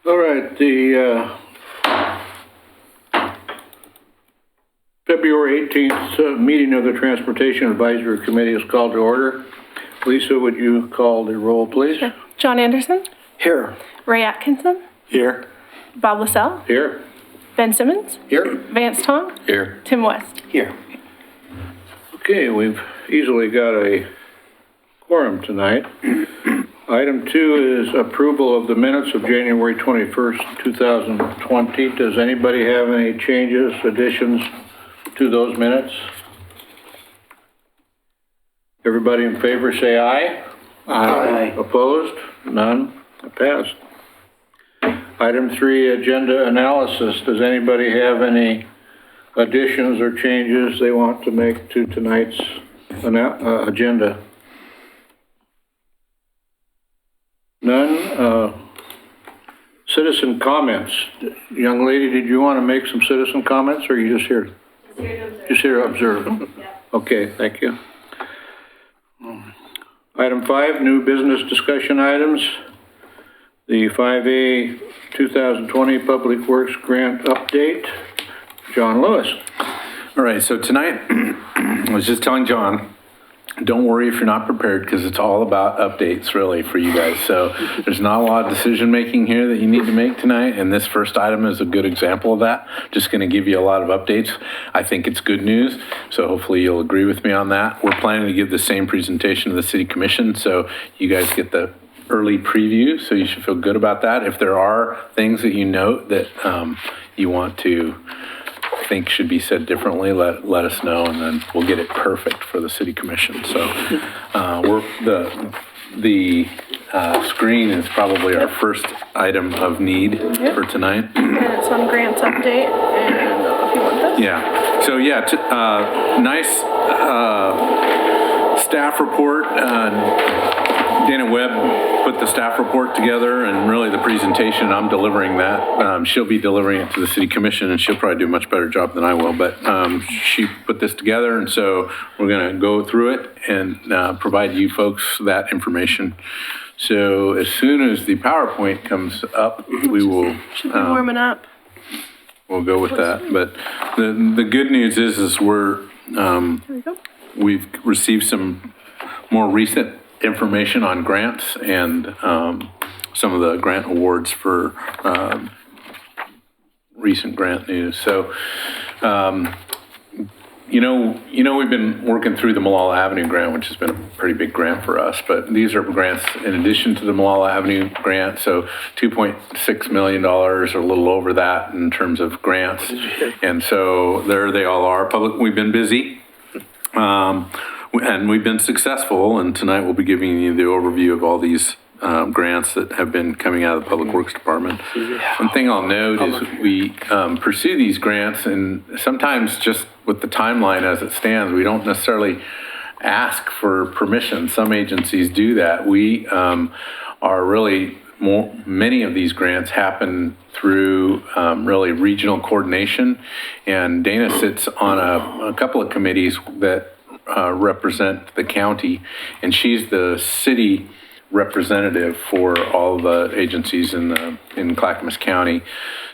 All right, the February 18th meeting of the Transportation Advisory Committee is called to order. Lisa, would you call the roll, please? Sure. John Anderson, Here. Ray Atkinson, Here. Bob LaSalle, Here. Ben Simmons, Here. Vance Tong, Here. Tim West. Here. Okay, we've easily got a quorum tonight. Item 2 is approval of the minutes of January 21st, 2020. Does anybody have any changes, additions to those minutes? Everybody in favor say aye. Aye. Opposed? None? It passed. Item 3, agenda analysis. Does anybody have any additions or changes they want to make to tonight's agenda? None? Citizen comments. Young lady, did you want to make some citizen comments, or are you just here? Just here to observe. Yeah. Okay, thank you. Item 5, new business discussion items. The 5A 2020 Public Works Grant Update. John Lewis. All right, so tonight, I was just telling John, don't worry if you're not prepared, because it's all about updates really for you guys. So there's not a lot of decision making here that you need to make tonight, and this first item is a good example of that. Just going to give you a lot of updates. I think it's good news, so hopefully you'll agree with me on that. We're planning to give the same presentation to the City Commission, so you guys get the early preview, so you should feel good about that. If there are things that you note that you want to think should be said differently, let us know, and then we'll get it perfect for the City Commission. So the screen is probably our first item of need for tonight. And it's on grants update, and I don't know if you want this. Yeah. So yeah, nice staff report. Dana Webb put the staff report together, and really the presentation, I'm delivering that. She'll be delivering it to the City Commission, and she'll probably do a much better job than I will, but she put this together, and so we're gonna go through it and provide you folks that information. So as soon as the PowerPoint comes up, we will... Should be warming up. We'll go with that, but the good news is Here we go. we've received some more recent information on grants and some of the grant awards for recent grant news. So, you know, we've been working through the Malala Avenue grant, which has been a pretty big grant for us, but these are grants in addition to the Malala Avenue grant. So $2.6 million, or a little over that in terms of grants. And so there they all are. We've been busy. And we've been successful, and tonight we'll be giving you the overview of all these grants that have been coming out of the Public Works Department. One thing I'll note is we pursue these grants, and sometimes just with the timeline as it stands, we don't necessarily ask for permission. Some agencies do that. We are really many of these grants happen through really regional coordination, and Dana sits on a couple of committees that represent the county, and she's the city representative for all the agencies in Clackamas County.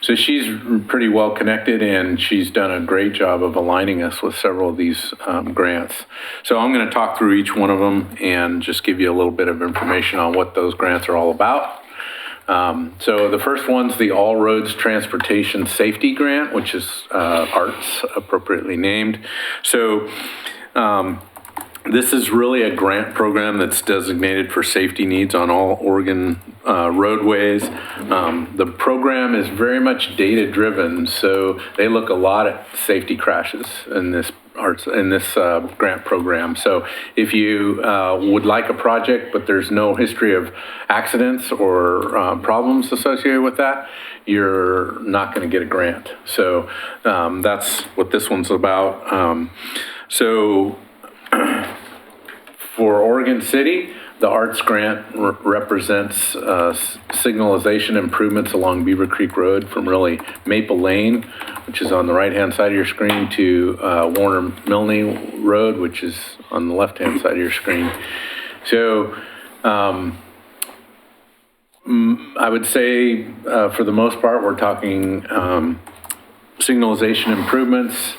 So she's pretty well connected, and she's done a great job of aligning us with several of these grants. So I'm going to talk through each one of them and just give you a little bit of information on what those grants are all about. So the first one's the All Roads Transportation Safety Grant, which is ARTS appropriately named. So this is really a grant program that's designated for safety needs on all Oregon roadways. The program is very much data driven, so they look a lot at safety crashes in this grant program. So if you would like a project, but there's no history of accidents or problems associated with that, you're not going to get a grant. So that's what this one's about. So for Oregon City, the ARTS grant represents signalization improvements along Beavercreek Road from really Maple Lane, which is on the right-hand side of your screen, to Warner Milne Road, which is on the left-hand side of your screen. So I would say, for the most part, we're talking signalization improvements.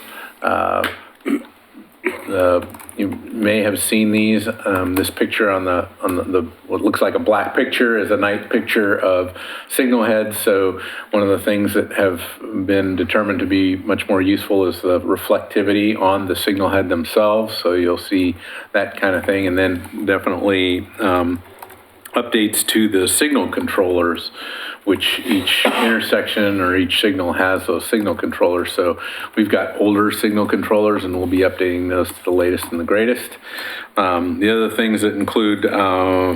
You may have seen these. This picture on the what looks like a black picture is a night picture of signal heads. So one of the things that have been determined to be much more useful is the reflectivity on the signal head themselves. So you'll see that kind of thing, and then definitely updates to the signal controllers, which each intersection or each signal has those signal controllers. So we've got older signal controllers, and we'll be updating those to the latest and the greatest. The other things that include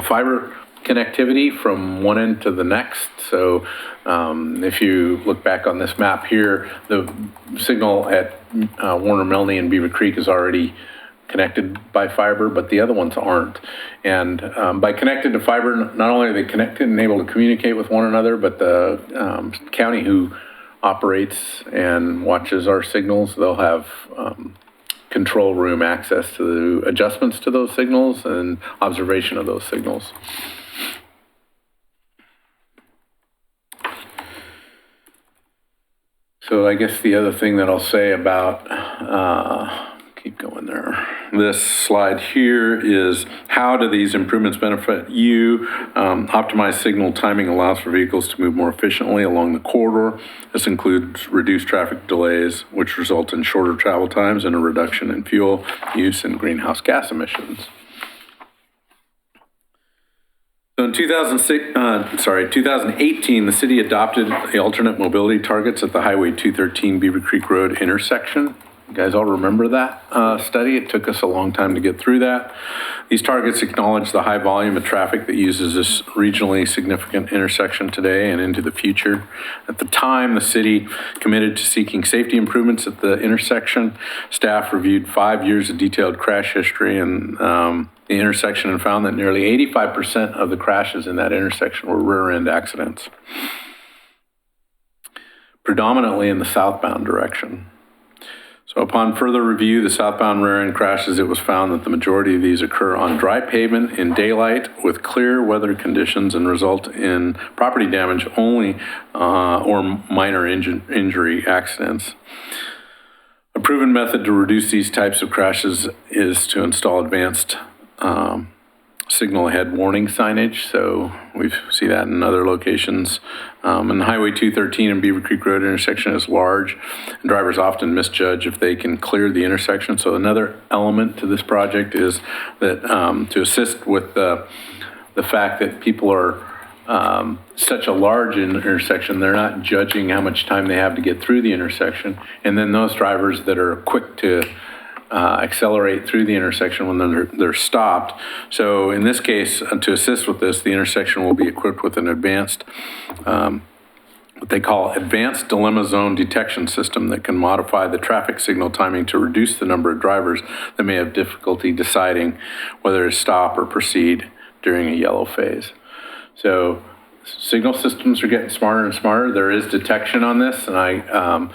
fiber connectivity from one end to the next. So if you look back on this map here, the signal at Warner Milne and Beavercreek is already connected by fiber, but the other ones aren't. And by connected to fiber, not only are they connected and able to communicate with one another, but the county who operates and watches our signals, they'll have control room access to the adjustments to those signals and observation of those signals. So I guess the other thing that I'll say about keep going there. This slide here is how do these improvements benefit you? Optimized signal timing allows for vehicles to move more efficiently along the corridor. This includes reduced traffic delays, which result in shorter travel times and a reduction in fuel use and greenhouse gas emissions. So in 2018, the city adopted the alternate mobility targets at the Highway 213 Beavercreek Road intersection. You guys all remember that study? It took us a long time to get through that. These targets acknowledge the high volume of traffic that uses this regionally significant intersection today and into the future. At the time, the city committed to seeking safety improvements at the intersection. Staff reviewed 5 years of detailed crash history and the intersection and found that nearly 85% of the crashes in that intersection were rear-end accidents, predominantly in the southbound direction. So upon further review, the southbound rear-end crashes, it was found that the majority of these occur on dry pavement in daylight with clear weather conditions and result in property damage only or minor injury accidents. A proven method to reduce these types of crashes is to install advanced signal ahead warning signage. So we see that in other locations. And the Highway 213 and Beavercreek Road intersection is large, and drivers often misjudge if they can clear the intersection. So another element to this project is that to assist with the fact that people are such a large intersection, they're not judging how much time they have to get through the intersection. And then those drivers that are quick to accelerate through the intersection when they're stopped. So in this case, to assist with this, the intersection will be equipped with an advanced, what they call advanced dilemma zone detection system that can modify the traffic signal timing to reduce the number of drivers that may have difficulty deciding whether to stop or proceed during a yellow phase. So signal systems are getting smarter and smarter. There is detection on this, and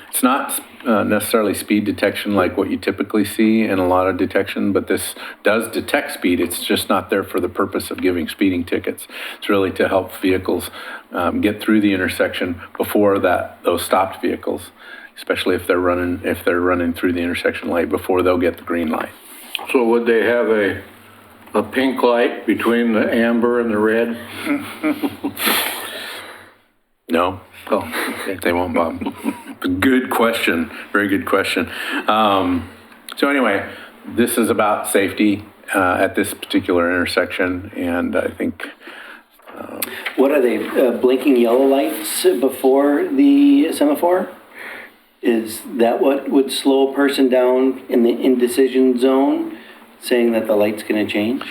it's not necessarily speed detection like what you typically see in a lot of detection, but this does detect speed. It's just not there for the purpose of giving speeding tickets. It's really to help vehicles get through the intersection before those stopped vehicles, especially if they're running through the intersection light before they'll get the green light. So would they have a pink light between the amber and the red? No. Oh, okay. They won't, Bob. Good question. Very good question. So anyway, this is about safety at this particular intersection, and I think... What are they, blinking yellow lights before the semaphore? Is that what would slow a person down in the indecision zone, saying that the light's going to change?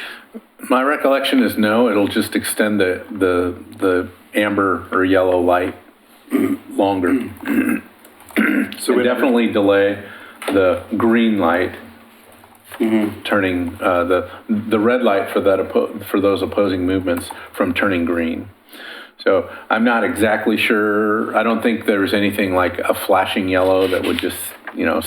My recollection is no. It'll just extend the amber or yellow light longer. So we definitely delay the green light turning the red light for those opposing movements from turning green. So I'm not exactly sure. I don't think there's anything like a flashing yellow that would just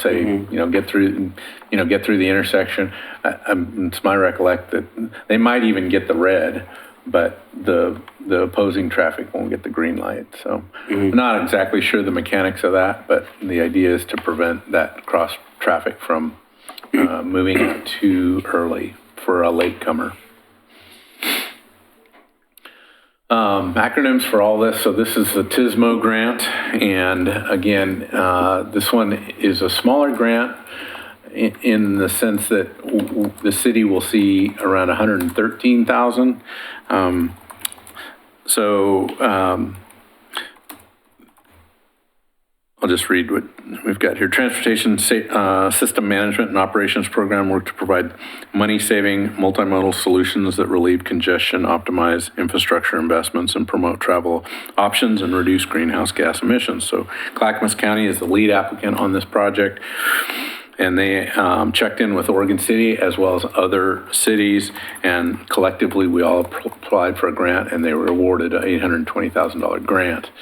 say get through the intersection. It's my recollect that they might even get the red, but the the opposing traffic won't get the green light. So I'm not exactly sure the mechanics of that, but the idea is to prevent that cross traffic from moving out too early for a latecomer. Acronyms for all this. So this is the TSMO grant. And again, this one is a smaller grant in the sense that the city will see around 113,000. I'll just read what we've got here. Transportation System Management and Operations Program work to provide money-saving multimodal solutions that relieve congestion, optimize infrastructure investments, and promote travel options and reduce greenhouse gas emissions. So Clackamas County is the lead applicant on this project. And they checked in with Oregon City as well as other cities, and collectively we all applied for a grant, and they were awarded an $820,000 grant.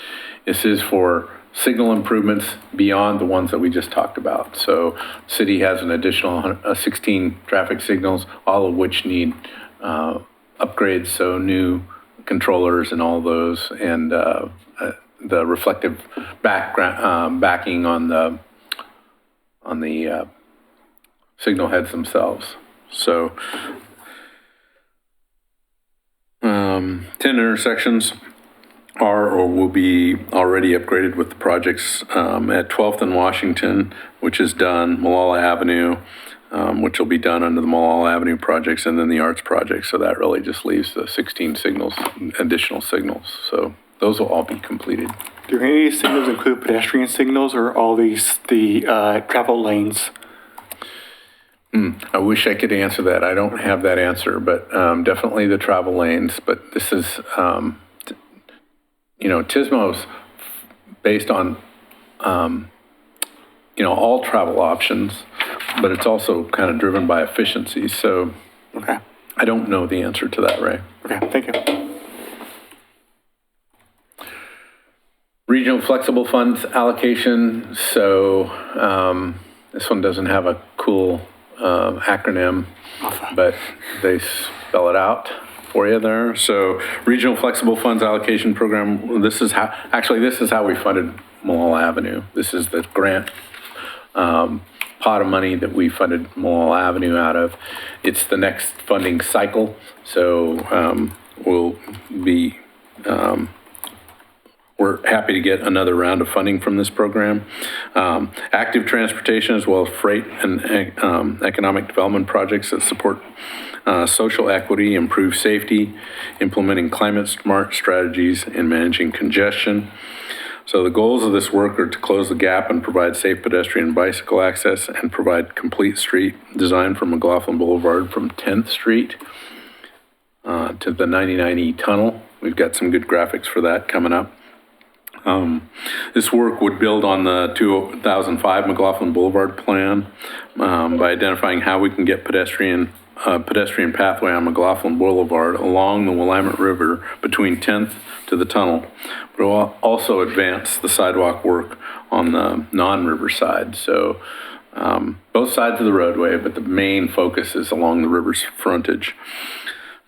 This is for signal improvements beyond the ones that we just talked about. So city has an additional 16 traffic signals, all of which need upgrades, so new controllers and all those, and the reflective backing on the signal heads themselves. So 10 intersections are or will be already upgraded with the projects at 12th and Washington, which is done, Malala Avenue, which will be done under the Malala Avenue projects, and then the Arts project. So that really just leaves the 16 signals, additional signals. So those will all be completed. Do any of these signals include pedestrian signals, or all these the travel lanes? I wish I could answer that. I don't have that answer, but definitely the travel lanes. But this is, TSMO's based on, all travel options, but it's also kind of driven by efficiency. So Okay. I don't know the answer to that, Ray. Okay, thank you. Regional Flexible Funds allocation. So this one doesn't have a cool acronym, but they spell it out for you there. So Regional Flexible Funds Allocation Program, this is how we funded Malala Avenue. This is the grant pot of money that we funded Malala Avenue out of. It's the next funding cycle. So we'll be, we're happy to get another round of funding from this program. Active transportation as well as freight and economic development projects that support social equity, improve safety, implementing climate smart strategies, and managing congestion. So the goals of this work are to close the gap and provide safe pedestrian and bicycle access, and provide complete street design from McLaughlin Boulevard from 10th Street to the 99E tunnel. We've got some good graphics for that coming up. This work would build on the 2005 McLaughlin Boulevard plan by identifying how we can get pedestrian pathway on McLaughlin Boulevard along the Willamette River between 10th to the tunnel. But we'll also advance the sidewalk work on the non-river side. So both sides of the roadway, but the main focus is along the river's frontage.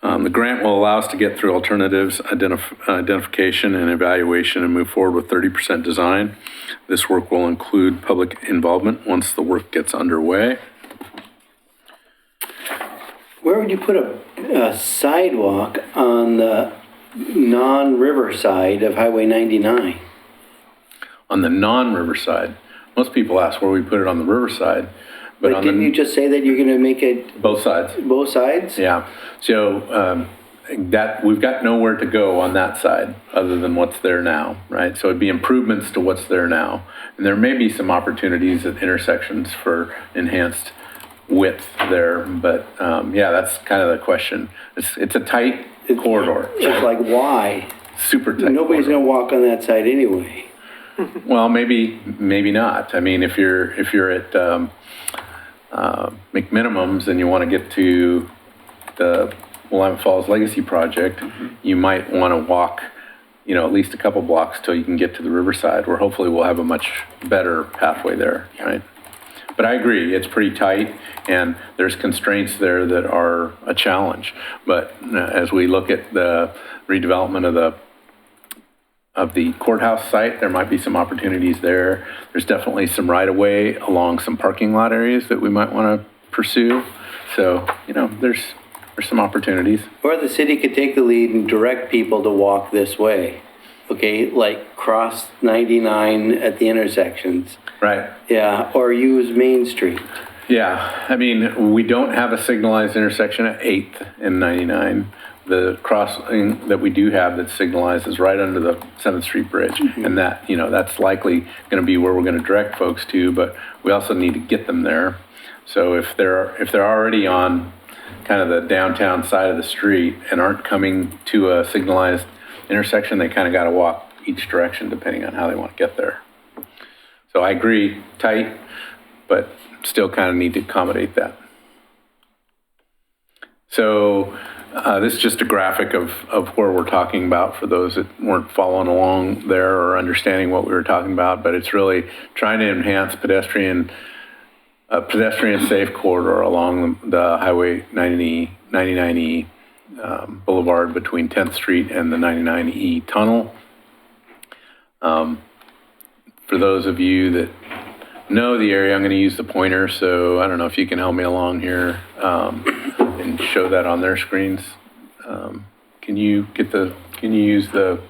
The grant will allow us to get through alternatives, identification and evaluation, and move forward with 30% design. This work will include public involvement once the work gets underway. Where would you put a sidewalk on the non-river side of Highway 99? On the non-river side, most people ask where we put it on the river side. But didn't you just say that you're going to make it both sides? Both sides? Yeah. So that we've got nowhere to go on that side other than what's there now, right? So it'd be improvements to what's there now, and there may be some opportunities at intersections for enhanced width there. But that's kind of the question. It's a tight corridor. It's like, why? Super tight. Nobody's going to walk on that side anyway. Well, maybe not. I mean, if you're at McMinimum's and you want to get to the Willamette Falls Legacy Project, you might want to walk, at least a couple blocks till you can get to the riverside, where hopefully we'll have a much better pathway there, right? But I agree, it's pretty tight, and there's constraints there that are a challenge. But as we look at the redevelopment of the courthouse site, there might be some opportunities there. There's definitely some right-of-way along some parking lot areas that we might want to pursue. So, there's some opportunities. Or the city could take the lead and direct people to walk this way. Okay, like cross 99 at the intersections. Right. Yeah, or use Main Street. Yeah, I mean, we don't have a signalized intersection at 8th and 99. The crossing that we do have that's signalized is right under the 7th Street Bridge. And that, that's likely going to be where we're going to direct folks to, but we also need to get them there. So if they're already on kind of the downtown side of the street and aren't coming to a signalized intersection, they kind of got to walk each direction depending on how they want to get there. So I agree, tight, but still kind of need to accommodate that. So this is just a graphic of where we're talking about for those that weren't following along there or understanding what we were talking about, but it's really trying to enhance pedestrian safe corridor along the Highway 99E Boulevard between 10th Street and the 99E tunnel. For those of you that know the area, I'm going to use the pointer, so I don't know if you can help me along here and show that on their screens. Can you use the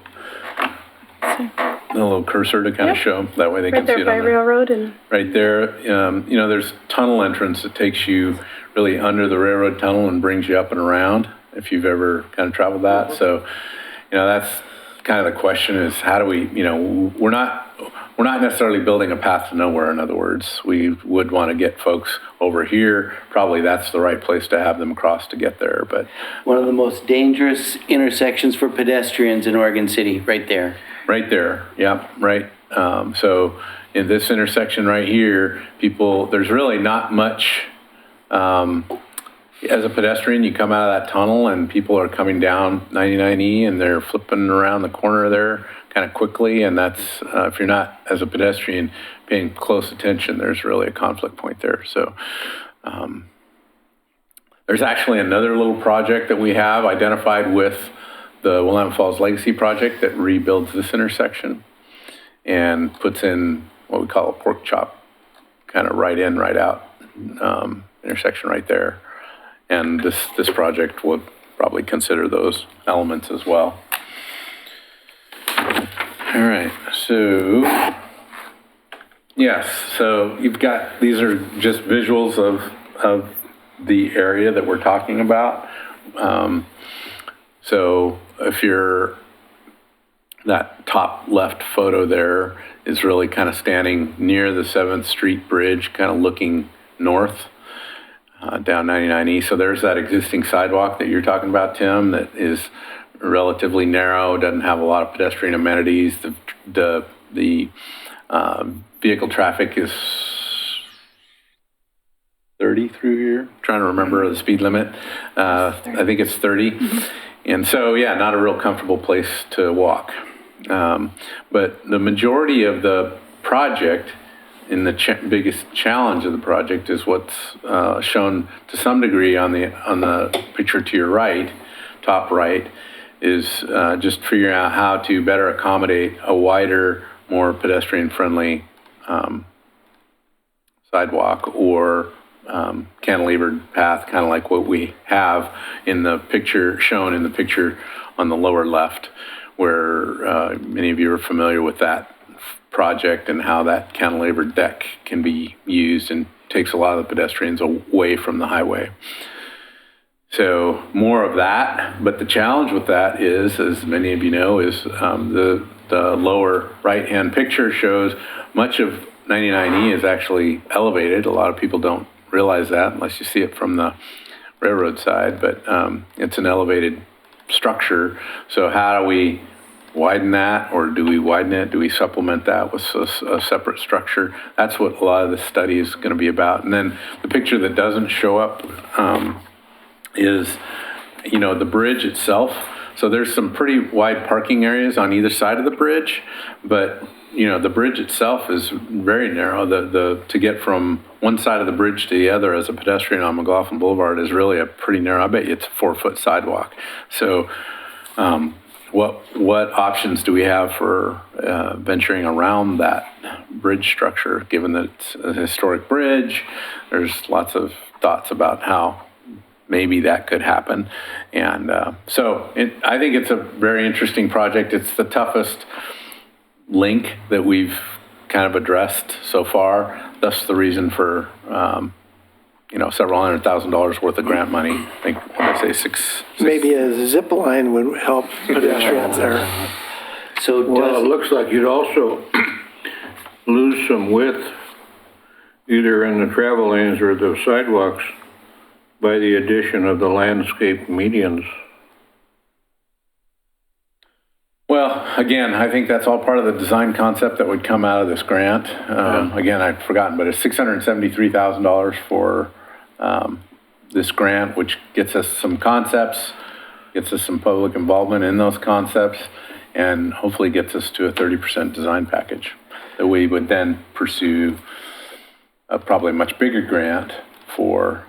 little cursor to kind of show? That way they can see it on Right there by Railroad and... Right there, there's tunnel entrance that takes you really under the railroad tunnel and brings you up and around, if you've ever kind of traveled that. So, that's kind of the question is how do we, we're not necessarily building a path to nowhere, in other words. We would want to get folks over here. Probably that's the right place to have them cross to get there, but... One of the most dangerous intersections for pedestrians in Oregon City, right there. Right there, yeah, right. So in this intersection right here, there's really not much, as a pedestrian, you come out of that tunnel and people are coming down 99E and they're flipping around the corner there kind of quickly, and that's, if you're not, as a pedestrian, paying close attention, there's really a conflict point there. So there's actually another little project that we have identified with the Willamette Falls Legacy Project that rebuilds this intersection and puts in what we call a pork chop, kind of right in, right out intersection right there. And this project would probably consider those elements as well. All right, so yes, so you've got, these are just visuals of the area that we're talking about. So if that top left photo there is really kind of standing near the 7th Street Bridge, kind of looking north down 99E. So there's that existing sidewalk that you're talking about, Tim, that is relatively narrow, doesn't have a lot of pedestrian amenities. The vehicle traffic is 30 through here. Trying to remember the speed limit. I think it's 30. Mm-hmm. And so, yeah, not a real comfortable place to walk. But the majority of the project, and the biggest challenge of the project, is what's shown to some degree on the picture to your right, top right, is just figuring out how to better accommodate a wider, more pedestrian-friendly sidewalk or cantilevered path, kind of like what we have in the picture, shown in the picture on the lower left, where many of you are familiar with that project and how that cantilevered deck can be used and takes a lot of the pedestrians away from the highway. So more of that, but the challenge with that is, as many of you know, is the lower right-hand picture shows much of 99E is actually elevated. A lot of people don't realize that unless you see it from the railroad side, but it's an elevated structure. So how do we widen that, or do we widen it? Do we supplement that with a separate structure? That's what a lot of this study is going to be about. And then the picture that doesn't show up is, the bridge itself. So there's some pretty wide parking areas on either side of the bridge, but the bridge itself is very narrow. To get from one side of the bridge to the other as a pedestrian on McLaughlin Boulevard is really a pretty narrow. I bet you it's a 4-foot sidewalk. So, what options do we have for venturing around that bridge structure, given that it's a historic bridge? There's lots of thoughts about how maybe that could happen. And I think it's a very interesting project. It's the toughest link that we've kind of addressed so far. That's the reason for, several $100,000 worth of grant money. I think, what did I say, six? Maybe a zip line would help pedestrians there. So Well, it looks like you'd also lose some width, either in the travel lanes or the sidewalks, by the addition of the landscape medians. Well, again, I think that's all part of the design concept that would come out of this grant. Again, I'd forgotten, but it's $673,000 for this grant, which gets us some concepts, gets us some public involvement in those concepts, and hopefully gets us to a 30% design package that we would then pursue a probably much bigger grant for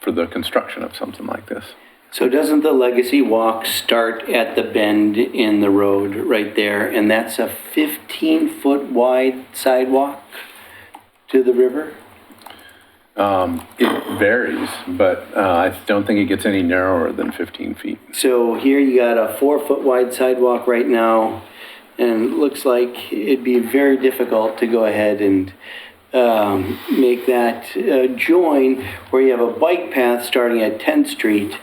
the construction of something like this. So doesn't the Legacy Walk start at the bend in the road right there, and that's a 15-foot wide sidewalk to the river? It varies, but I don't think it gets any narrower than 15 feet. So here you got a 4-foot wide sidewalk right now, and it looks like it'd be very difficult to go ahead and make that join where you have a bike path starting at 10th Street.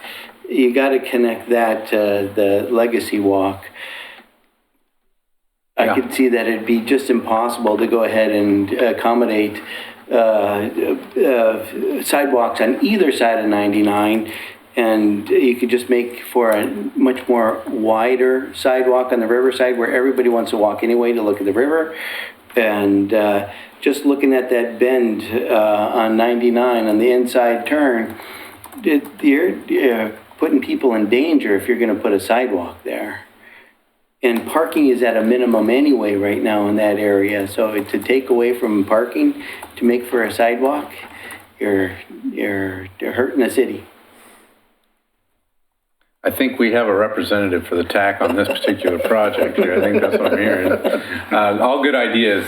You got to connect that to the Legacy Walk. I could see that it'd be just impossible to go ahead and accommodate sidewalks on either side of 99, and you could just make for a much more wider sidewalk on the riverside where everybody wants to walk anyway to look at the river. And just looking at that bend on 99 on the inside turn, you're putting people in danger if you're going to put a sidewalk there. And parking is at a minimum anyway right now in that area. So to take away from parking to make for a sidewalk, you're hurting the city. I think we have a representative for the TAC on this particular project here. I think that's what I'm hearing. All good ideas,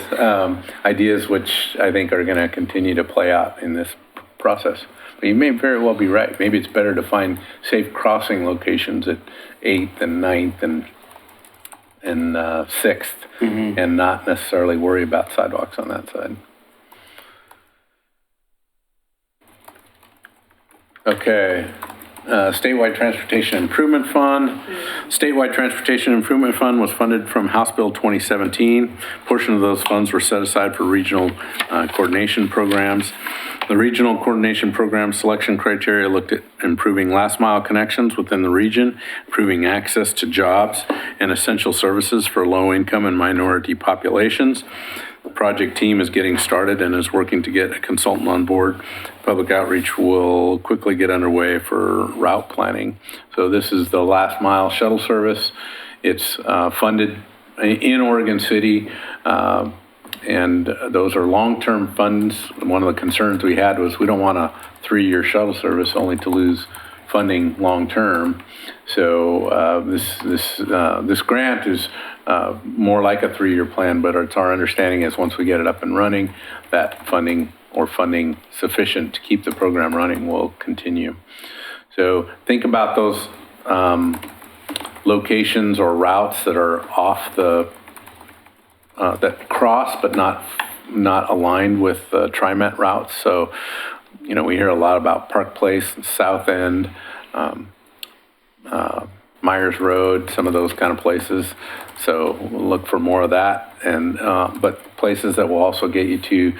ideas which I think are going to continue to play out in this process. But you may very well be right. Maybe it's better to find safe crossing locations at 8th and 9th and 6th, and not necessarily worry about sidewalks on that side. Okay. Statewide Transportation Improvement Fund. Statewide Transportation Improvement Fund was funded from House Bill 2017. A portion of those funds were set aside for regional coordination programs. The regional coordination program selection criteria looked at improving last mile connections within the region, improving access to jobs and essential services for low income and minority populations. The project team is getting started and is working to get a consultant on board. Public outreach will quickly get underway for route planning. So this is the last mile shuttle service. It's funded in Oregon City, and those are long-term funds. One of the concerns we had was we don't want a 3-year shuttle service only to lose funding long-term. So this grant is more like a 3-year plan, but it's our understanding is once we get it up and running, that funding sufficient to keep the program running will continue. So think about those locations or routes that are off the that cross but not aligned with the TriMet routes. So we hear a lot about Park Place, South End, Myers Road, some of those kind of places. So we'll look for more of that, and but places that will also get you to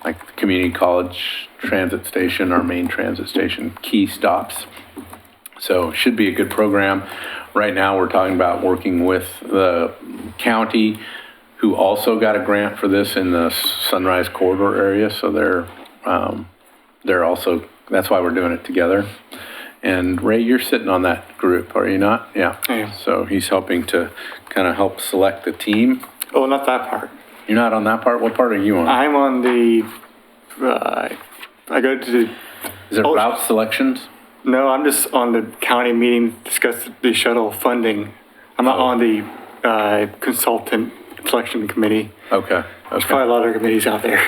like the Community College Transit Station, our main transit station, key stops. So it should be a good program. Right now we're talking about working with the county, who also got a grant for this in the Sunrise Corridor area. So they're also, that's why we're doing it together. And Ray, you're sitting on that group, are you not? Yeah. I am. So he's helping to kind of help select the team. Oh, not that part. You're not on that part? What part are you on? I'm on the, I go to the, Is it route selections? no, I'm just on the county meeting, discuss the shuttle funding. I'm not on the consultant selection committee. Okay. There's Okay. probably a lot of committees out there.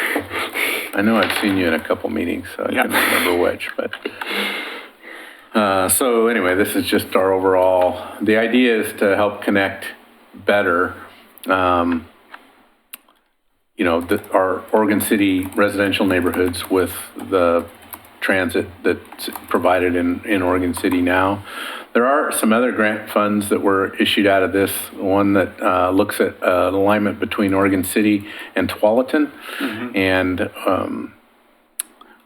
I know I've seen you in a couple meetings, so I Yeah. couldn't remember which, but. So anyway, this is just our overall, the idea is to help connect better, our Oregon City residential neighborhoods with the transit that's provided in Oregon City now. There are some other grant funds that were issued out of this, one that looks at alignment between Oregon City and Tualatin. And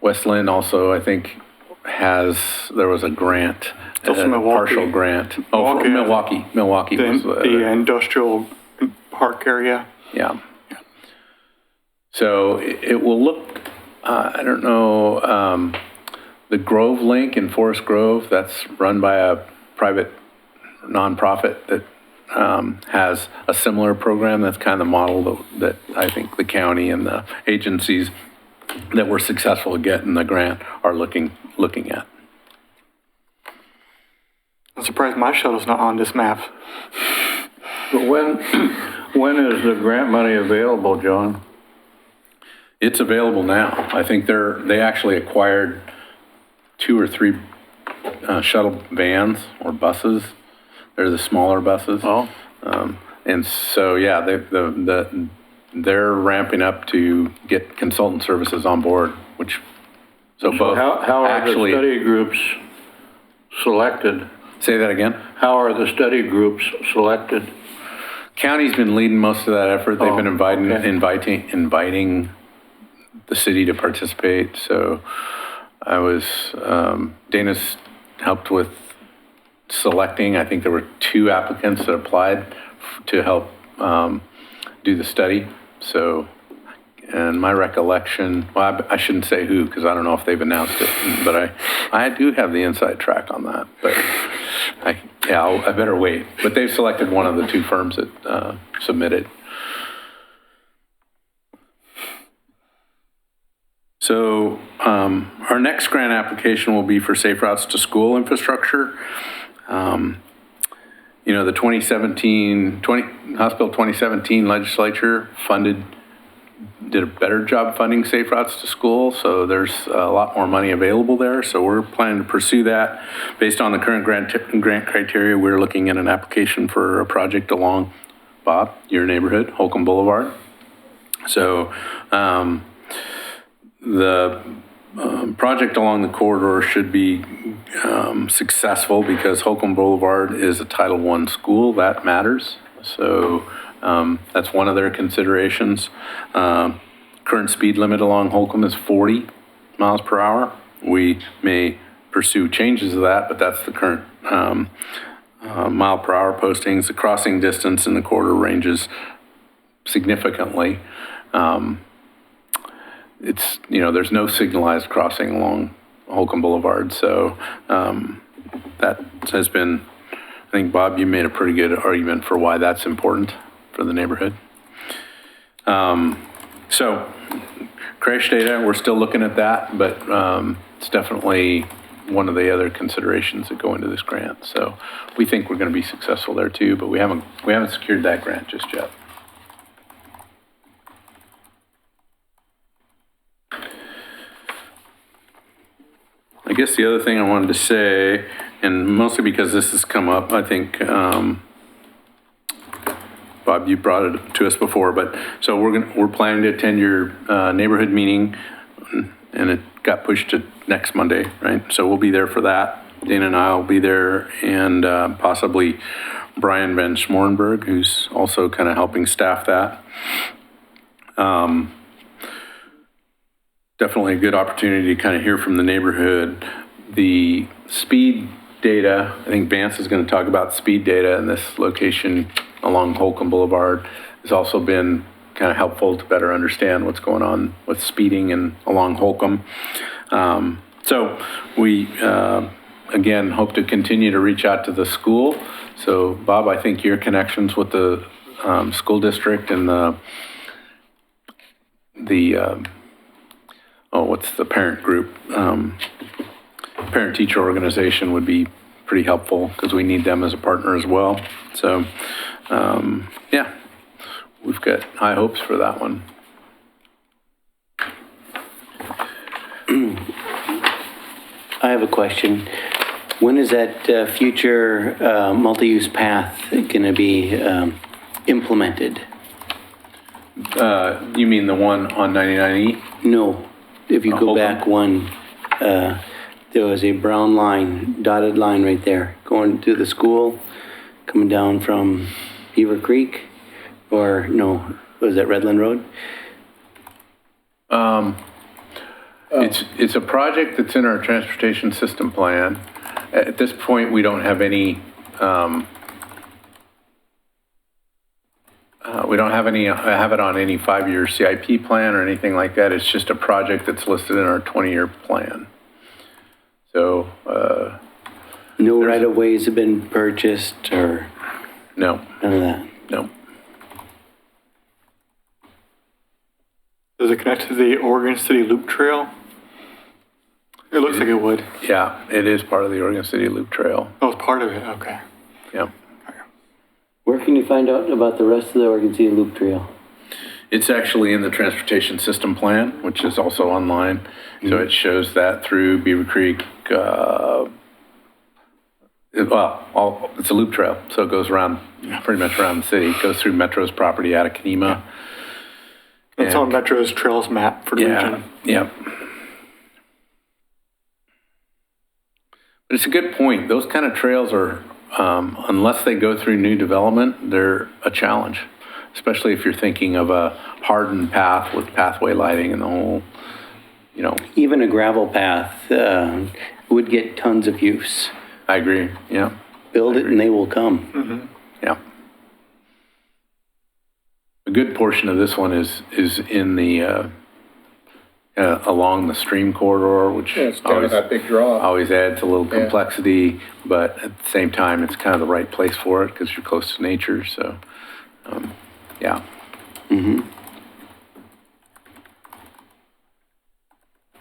West Lynn also, I think, there was a grant, a Also Milwaukee. partial grant. Oh, from Milwaukee. Milwaukee was The industrial park area. yeah. So it will look, I don't know, the Grove Link in Forest Grove, that's run by a private nonprofit that has a similar program. That's kind of the model that I think the county and the agencies that were successful at getting the grant are looking at. I'm surprised my shuttle's not on this map. But when is the grant money available, John? It's available now. I think they actually acquired 2 or 3 shuttle vans or buses. They're the smaller buses. Oh. And so, yeah, they're ramping up to get consultant services on board, which, so both How are the actually, study groups selected? say that again? How are the study groups selected? County's been leading most of that effort. They've been okay. inviting the city to participate. So Dana's helped with selecting. I think there were 2 applicants that applied to help do the study. So, and my recollection, well, I shouldn't say who, because I don't know if they've announced it, but I do have the inside track on that. But I better wait. But they've selected one of the 2 firms that submitted. So our next grant application will be for Safe Routes to School infrastructure. The 2017, House Bill 2017 legislature did a better job funding Safe Routes to School, so there's a lot more money available there. So we're planning to pursue that. Based on the current grant criteria, we're looking at an application for a project along, Bob, your neighborhood, Holcomb Boulevard. So the project along the corridor should be successful because Holcomb Boulevard is a Title I school. That matters. So that's one of their considerations. Current speed limit along Holcomb is 40 miles per hour. We may pursue changes of that, but that's the current mile per hour postings. The crossing distance in the corridor ranges significantly. There's no signalized crossing along Holcomb Boulevard, so that has been, I think, Bob, you made a pretty good argument for why that's important for the neighborhood. So crash data, we're still looking at that, but it's definitely one of the other considerations that go into this grant. So we think we're going to be successful there too, but we haven't secured that grant just yet. I guess the other thing I wanted to say, and mostly because this has come up, I think, Bob, you brought it to us before, but so we're planning to attend your neighborhood meeting, and it got pushed to next Monday, right? So we'll be there for that. Dana and I will be there, and possibly Brian Van Schmorenberg, who's also kind of helping staff that. Definitely a good opportunity to kind of hear from the neighborhood. The speed data, I think Vance is going to talk about speed data in this location along Holcomb Boulevard, has also been kind of helpful to better understand what's going on with speeding and along Holcomb. So we again, hope to continue to reach out to the school. So Bob, I think your connections with the school district and what's the parent group? Parent-teacher organization would be pretty helpful because we need them as a partner as well. So, yeah, we've got high hopes for that one. I have a question. When is that future multi-use path going to be implemented? You mean the one on 99E? No, if you go Holcomb? back one, there was a brown line, dotted line right there, going to the school, coming down from Beavercreek, or no, was that Redland Road? It's a project that's in our transportation system plan. At this point, we don't have any, have it on any 5-year CIP plan or anything like that. It's just a project that's listed in our 20-year plan. So, No right-of-ways have been purchased or no, none of that? no. Does it connect to the Oregon City Loop Trail? It looks like it would. Yeah, it is part of the Oregon City Loop Trail. Oh, it's part of it, okay. Yep. Where can you find out about the rest of the Oregon City Loop Trail? It's actually in the transportation system plan, which is also online. So it shows that through Beavercreek. It's a loop trail, so it goes around, pretty much around the city. It goes through Metro's property out of Kenema. It's on Metro's Trails map for the region. Yeah. But it's a good point. Those kind of trails are, unless they go through new development, they're a challenge, especially if you're thinking of a hardened path with pathway lighting and the whole, Even a gravel path would get tons of use. I agree, yeah. Build it and they will come. Mm-hmm. Yeah. A good portion of this one is in the, along the stream corridor, which Yeah, it's kind of that big draw. always adds a little Yeah. complexity, but at the same time, it's kind of the right place for it because you're close to nature, so, yeah. Mm-hmm.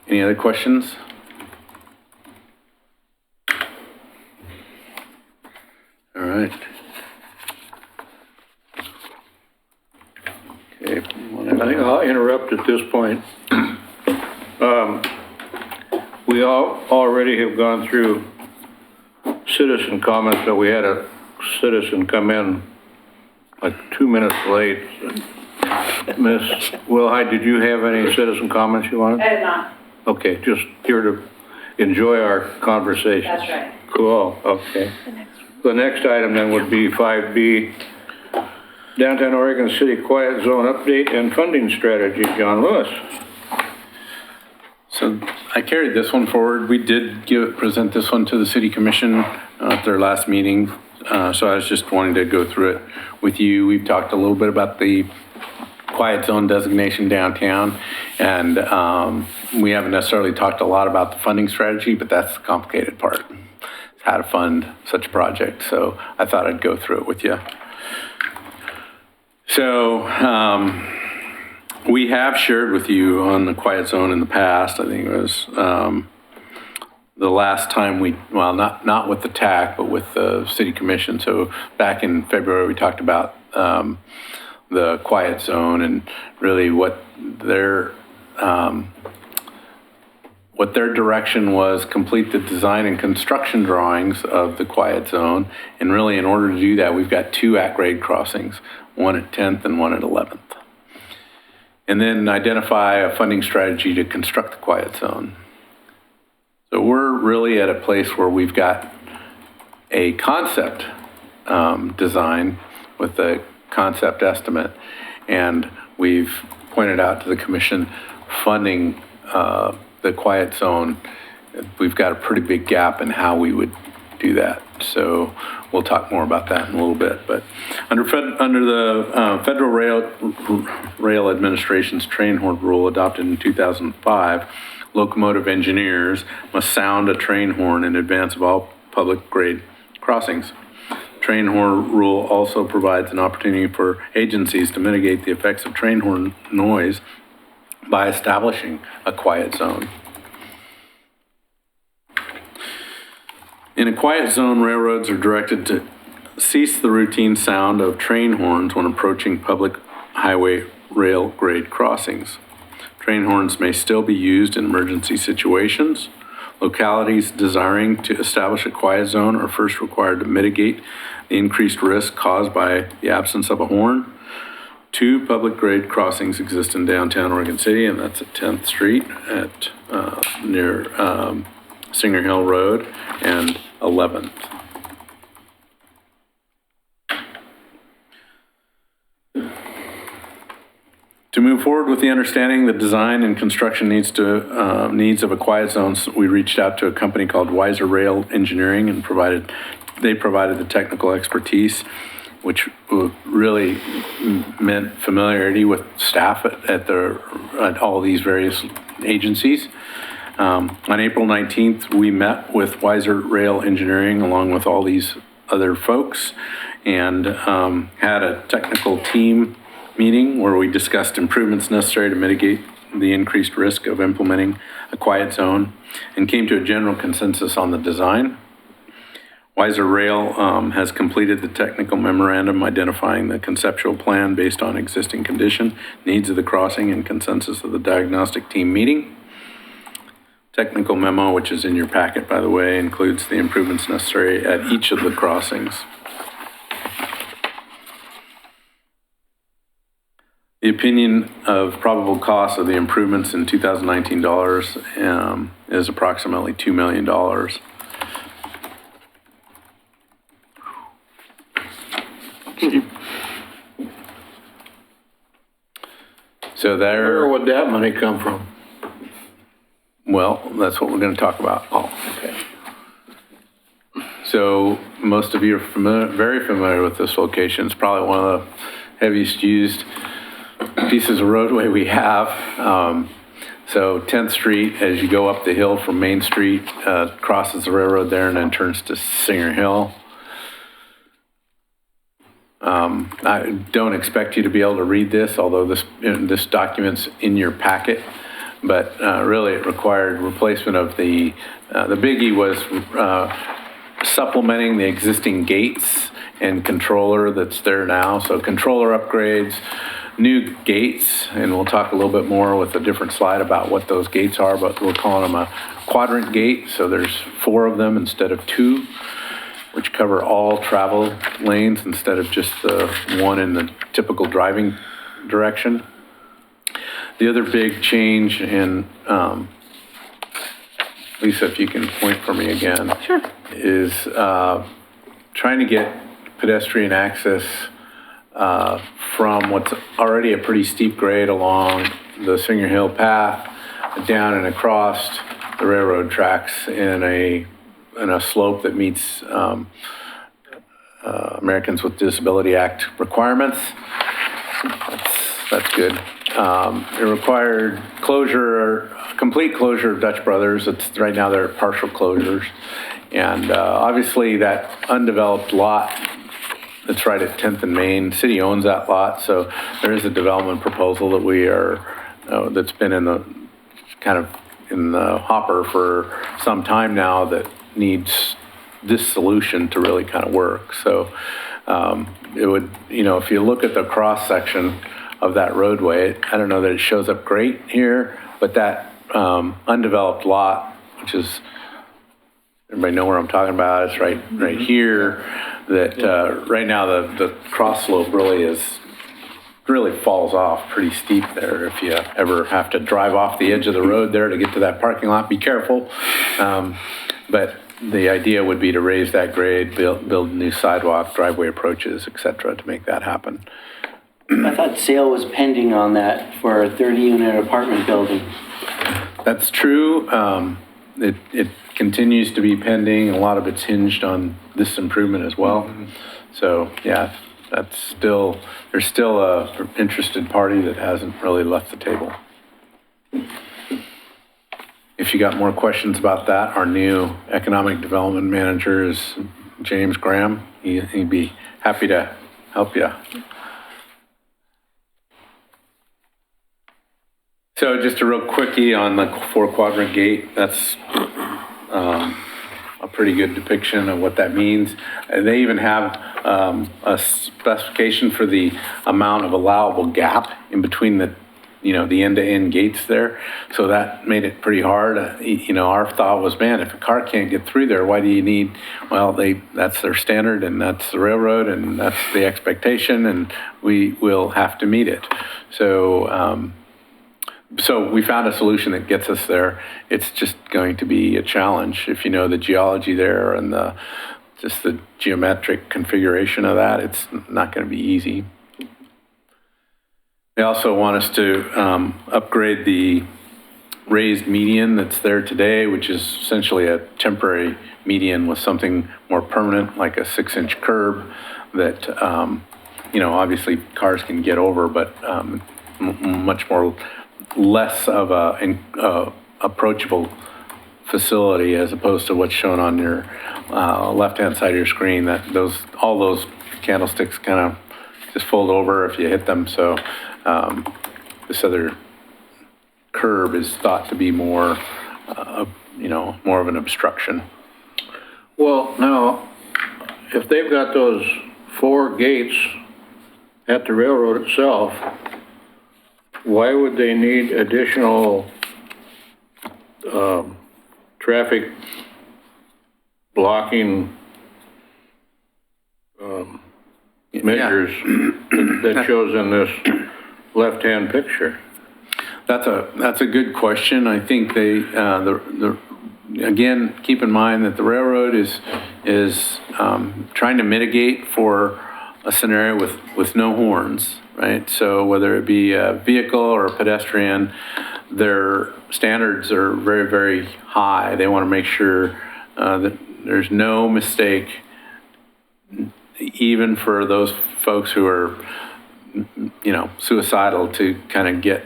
Any other questions? All right. Okay. I think I'll interrupt at this point. We already have gone through citizen comments, but we had a citizen come in like 2 minutes late. Miss Wilhite, did you have any citizen comments you wanted? I did not. Okay, just here to enjoy our conversation. That's right. Cool, okay. The next item then would be 5B, Downtown Oregon City Quiet Zone Update and Funding Strategy. John Lewis. So I carried this one forward. We did present this one to the City Commission at their last meeting. So I was just wanting to go through it with you. We've talked a little bit about the quiet zone designation downtown, and we haven't necessarily talked a lot about the funding strategy, but that's the complicated part, how to fund such a project. So I thought I'd go through it with you. So we have shared with you on the quiet zone in the past. I think it was the last time not with the TAC, but with the City Commission. So back in February, we talked about the quiet zone and really what their direction was: complete the design and construction drawings of the quiet zone. And really, in order to do that, we've got 2 at-grade crossings, one at 10th and one at 11th. And then identify a funding strategy to construct the quiet zone. So we're really at a place where we've got a concept design with a concept estimate, and we've pointed out to the commission funding the quiet zone. We've got a pretty big gap in how we would do that. So we'll talk more about that in a little bit. But under the Federal Rail Administration's train horde rule adopted in 2005, locomotive engineers must sound a train horn in advance of all public grade crossings. Train horn rule also provides an opportunity for agencies to mitigate the effects of train horn noise by establishing a quiet zone. In a quiet zone, railroads are directed to cease the routine sound of train horns when approaching public highway rail grade crossings. Train horns may still be used in emergency situations. Localities desiring to establish a quiet zone are first required to mitigate the increased risk caused by the absence of a horn. 2 public grade crossings exist in downtown Oregon City, and that's at 10th Street at near Singer Hill Road and 11th. To move forward with the understanding the design and construction needs of a quiet zone, we reached out to a company called Wiser Rail Engineering and they provided the technical expertise, which really meant familiarity with staff at all these various agencies. On April 19th, we met with Wiser Rail Engineering along with all these other folks and had a technical team meeting where we discussed improvements necessary to mitigate the increased risk of implementing a quiet zone and came to a general consensus on the design. Wiser Rail has completed the technical memorandum identifying the conceptual plan based on existing condition, needs of the crossing, and consensus of the diagnostic team meeting. Technical memo, which is in your packet, by the way, includes the improvements necessary at each of the crossings. The opinion of probable cost of the improvements in 2019 dollars is approximately $2 million. So Where would that money come from? Well, that's what we're going to talk about. Oh, okay. So most of you are very familiar with this location. It's probably one of the heaviest used pieces of roadway we have. So 10th Street, as you go up the hill from Main Street, crosses the railroad there and then turns to Singer Hill. I don't expect you to be able to read this, although this document's in your packet. But really, it required replacement of the biggie was supplementing the existing gates and controller that's there now. So controller upgrades, new gates, and we'll talk a little bit more with a different slide about what those gates are, but we're calling them a quadrant gate. So there's 4 of them instead of 2, which cover all travel lanes instead of just the one in the typical driving direction. The other big change in, Lisa, if you can point for me again. Sure. Is trying to get pedestrian access from what's already a pretty steep grade along the Singer Hill path down and across the railroad tracks in a slope that meets Americans with Disability Act requirements. That's good. It required complete closure of Dutch Brothers. Right now they're partial closures. And obviously that undeveloped lot that's right at 10th and Main, city owns that lot. So there is a development proposal that that's been in the hopper for some time now that needs this solution to really kind of work. So it would, if you look at the cross section of that roadway, I don't know that it shows up great here, but that undeveloped lot, which is, everybody know where I'm talking about, it's right here, that right now the cross slope really falls off pretty steep there. If you ever have to drive off the edge of the road there to get to that parking lot, be careful. But the idea would be to raise that grade, build new sidewalk, driveway approaches, et cetera, to make that happen. I thought sale was pending on that for a 30-unit apartment building. That's true. It continues to be pending. A lot of it's hinged on this improvement as well. Mm-hmm. So yeah, there's still a interested party that hasn't really left the table. if you got more questions about that, our new economic development manager is James Graham. He'd be happy to help you. So just a real quickie on the 4-quadrant gate. That's a pretty good depiction of what that means. And they even have a specification for the amount of allowable gap in between the end-to-end gates there. So that made it pretty hard. Our thought was, man, if a car can't get through there, why do you need, well, that's their standard and that's the railroad and that's the expectation and we will have to meet it. So we found a solution that gets us there. It's just going to be a challenge if you know the geology there and just the geometric configuration of that. It's not going to be easy. They also want us to upgrade the raised median that's there today, which is essentially a temporary median with something more permanent, like a 6-inch curb that, obviously cars can get over, but much more less of a approachable facility as opposed to what's shown on your left-hand side of your screen. That all those candlesticks kind of just fold over if you hit them. So this other curb is thought to be more, more of an obstruction. Well, now, if they've got those 4 gates at the railroad itself, why would they need additional traffic blocking measures that shows in this left-hand picture? That's a good question. I think they again, keep in mind that the railroad is trying to mitigate for a scenario with no horns, right? So whether it be a vehicle or a pedestrian, their standards are very, very high. They want to make sure that there's no mistake, even for those folks who are, suicidal to kind of get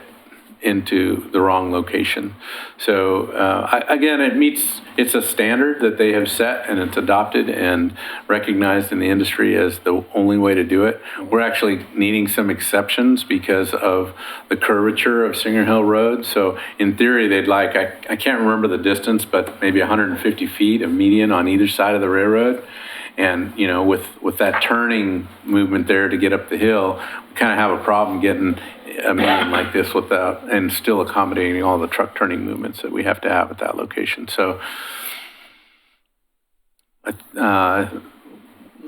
into the wrong location. So again, it's a standard that they have set and it's adopted and recognized in the industry as the only way to do it. We're actually needing some exceptions because of the curvature of Singer Hill Road. So in theory, they'd like, I can't remember the distance, but maybe 150 feet of median on either side of the railroad. And, with that turning movement there to get up the hill, we kind of have a problem getting a median like this without, and still accommodating all the truck turning movements that we have to have at that location. So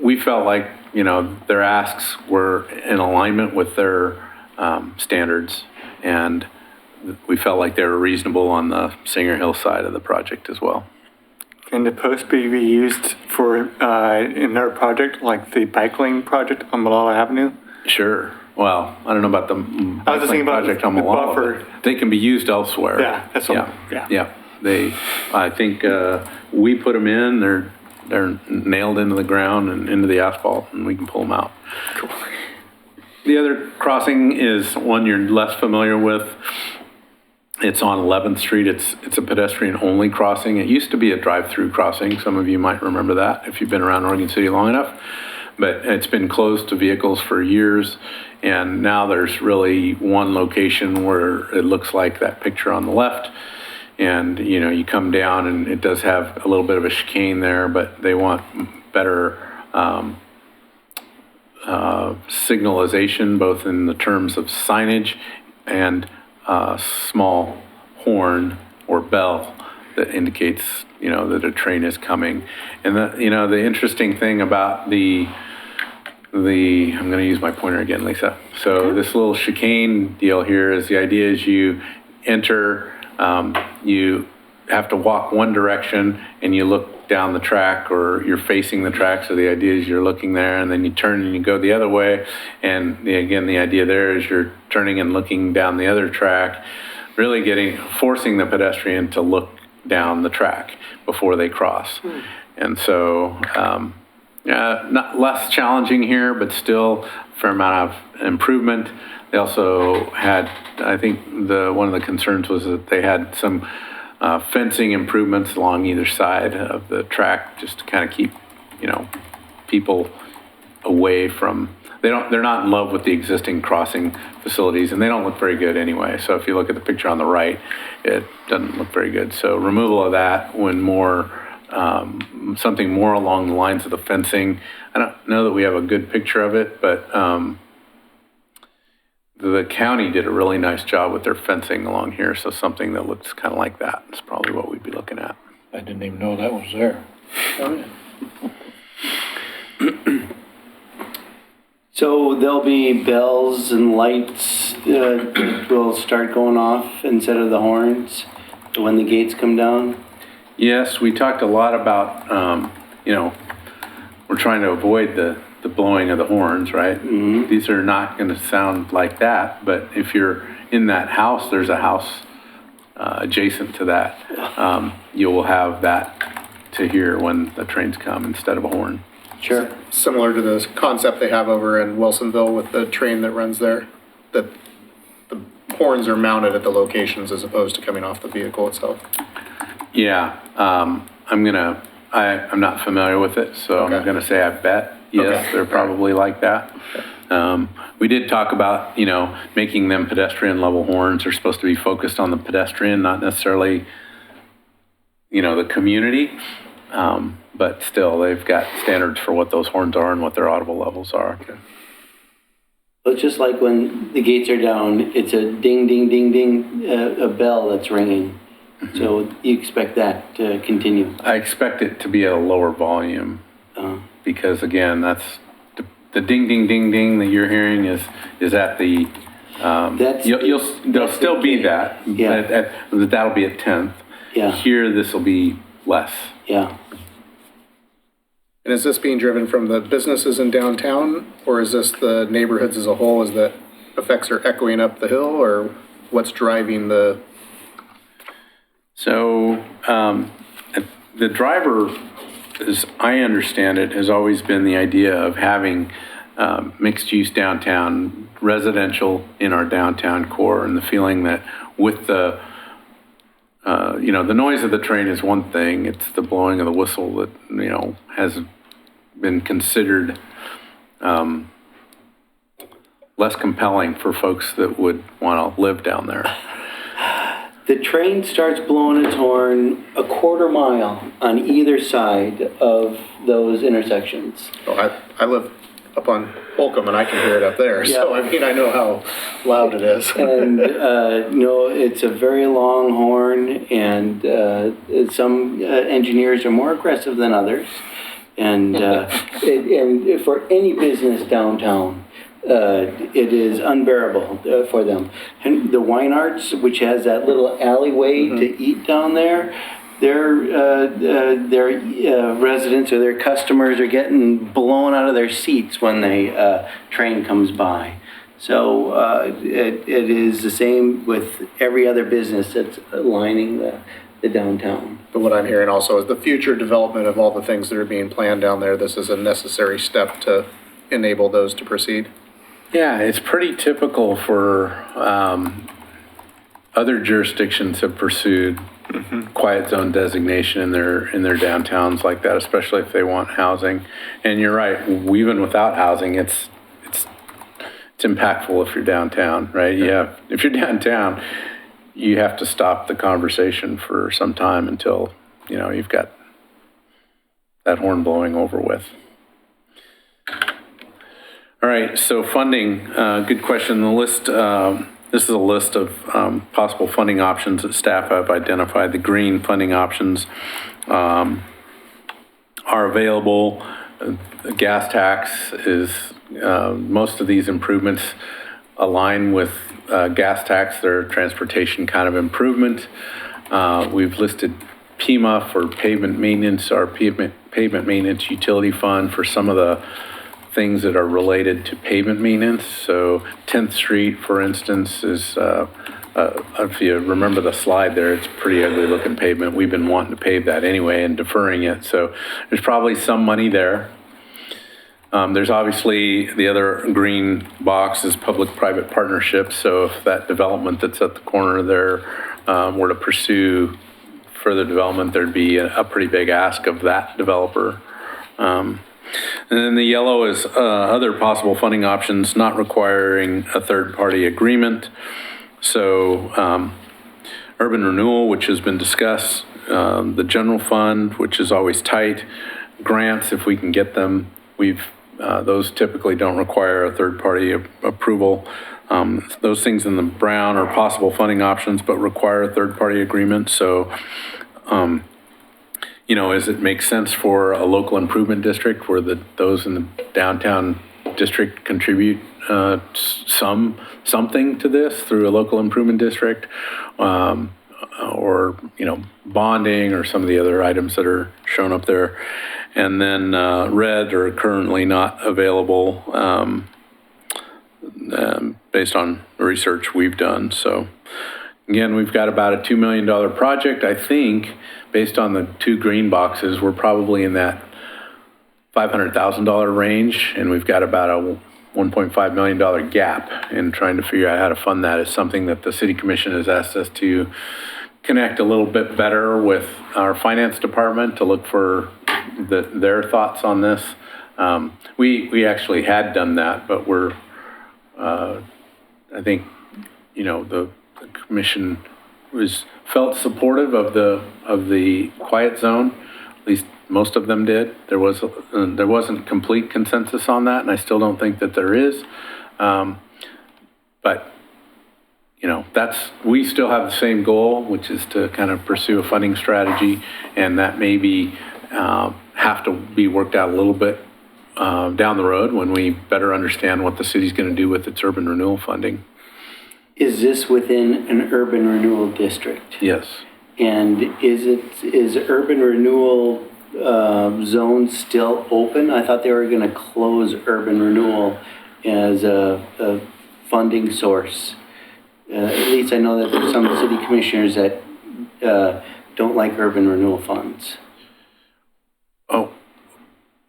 we felt like, their asks were in alignment with their standards, and we felt like they were reasonable on the Singer Hill side of the project as well. Can the post be reused for another project, like the bike lane project on Malala Avenue? Sure. Well, I don't know about the I was just thinking about project on the Malala, buffer. but they can be used elsewhere. Yeah, that's all. Yeah. I think we put them in. They're nailed into the ground and into the asphalt, and we can pull them out. Cool. The other crossing is one you're less familiar with. It's on 11th Street. It's a pedestrian-only crossing. It used to be a drive-through crossing. Some of you might remember that if you've been around Oregon City long enough. But it's been closed to vehicles for years, and now there's really one location where it looks like that picture on the left. And, you come down, and it does have a little bit of a chicane there, but they want better signalization, both in the terms of signage and small horn or bell that indicates, that a train is coming. And the interesting thing about I'm going to use my pointer again, Lisa. So this little chicane deal here is the idea is you enter, you have to walk one direction and you look down the track, or you're facing the track. So the idea is you're looking there, and then you turn and you go the other way. And again, the idea there is you're turning and looking down the other track, really forcing the pedestrian to look down the track before they cross. And so, not less challenging here, but still a fair amount of improvement. They also had, I think one of the concerns was that they had some fencing improvements along either side of the track, just to kind of keep, people away from, they're not in love with the existing crossing facilities, and they don't look very good anyway. So if you look at the picture on the right, it doesn't look very good. So removal of that when more, something more along the lines of the fencing. I don't know that we have a good picture of it, but the county did a really nice job with their fencing along here. So something that looks kind of like that is probably what we'd be looking at. I didn't even know that was there. So there'll be bells and lights that will start going off instead of the horns when the gates come down? Yes, we talked a lot about, we're trying to avoid the blowing of the horns, right? Mm-hmm. These are not going to sound like that, but if you're in that house, there's a house adjacent to that. You will have that to hear when the trains come instead of a horn. Sure. Similar to the concept they have over in Wilsonville with the train that runs there, that the horns are mounted at the locations as opposed to coming off the vehicle itself. Yeah, I'm not familiar with it, so Okay. I'm gonna say I bet, yes, Okay. they're probably like that. We did talk about, making them pedestrian level horns. They're supposed to be focused on the pedestrian, not necessarily, the community. But still, they've got standards for what those horns are and what their audible levels are. Okay. It's just like when the gates are down, it's a ding, ding, ding, ding, a bell that's ringing. Mm-hmm. So you expect that to continue. I expect it to be at a lower volume because, again, that's the ding, ding, ding, ding that you're hearing is at the. There'll still be that. Yeah. That'll be at 10th. Yeah. Here, this will be less. Yeah. And is this being driven from the businesses in downtown, or is this the neighborhoods as a whole? Is that effects are echoing up the hill, or what's driving the? So the driver, as I understand it, has always been the idea of having mixed use downtown, residential in our downtown core, and the feeling that with the the noise of the train is one thing. It's the blowing of the whistle that, has been considered less compelling for folks that would want to live down there. The train starts blowing its horn a quarter mile on either side of those intersections. Oh, I live up on Holcomb and I can hear it up there. So, I mean, I know how loud it is. And, it's a very long horn, and some engineers are more aggressive than others. And, and for any business downtown, it is unbearable for them. And the Wine Arts, which has that little alleyway to eat down there, their residents or their customers are getting blown out of their seats when the train comes by. So it is the same with every other business that's lining the downtown. But what I'm hearing also is the future development of all the things that are being planned down there. This is a necessary step to enable those to proceed. Yeah, it's pretty typical for other jurisdictions have pursued quiet zone designation in their downtowns like that, especially if they want housing. And you're right, even without housing, it's impactful if you're downtown, right? If you're downtown, you have to stop the conversation for some time until you've got that horn blowing over with. All right, so funding, good question. The list, this is a list of possible funding options that staff have identified. The green funding options are available. The gas tax is, most of these improvements align with gas tax. They're transportation kind of improvement. We've listed PEMA for pavement maintenance, our pavement maintenance utility fund for some of the things that are related to pavement maintenance. So 10th Street, for instance, is, if you remember the slide there, it's pretty ugly looking pavement. We've been wanting to pave that anyway and deferring it. So there's probably some money there. There's obviously the other green box is public-private partnerships. So if that development that's at the corner there were to pursue further development, there'd be a pretty big ask of that developer. And then the yellow is other possible funding options not requiring a third-party agreement. So urban renewal, which has been discussed, the general fund, which is always tight, grants if we can get them. Those typically don't require a third-party approval. Those things in the brown are possible funding options, but require a third-party agreement. So, as it makes sense for a local improvement district where those in the downtown district contribute something to this through a local improvement district, or bonding or some of the other items that are shown up there. And then red are currently not available based on research we've done. So again, we've got about a $2 million project. I think based on the two green boxes, we're probably in that $500,000 range, and we've got about a $1.5 million gap in trying to figure out how to fund that. Is something that the City Commission has asked us to connect a little bit better with our finance department to look for their thoughts on this. We actually had done that, but I think, the commission felt supportive of the quiet zone. At least most of them did. There wasn't complete consensus on that, and I still don't think that there is. But we still have the same goal, which is to kind of pursue a funding strategy, and that maybe have to be worked out a little bit down the road when we better understand what the city's going to do with its urban renewal funding. Is this within an urban renewal district? Yes. And is urban renewal zone still open? I thought they were going to close urban renewal as a funding source. At least I know that there's some city commissioners that don't like urban renewal funds. Oh,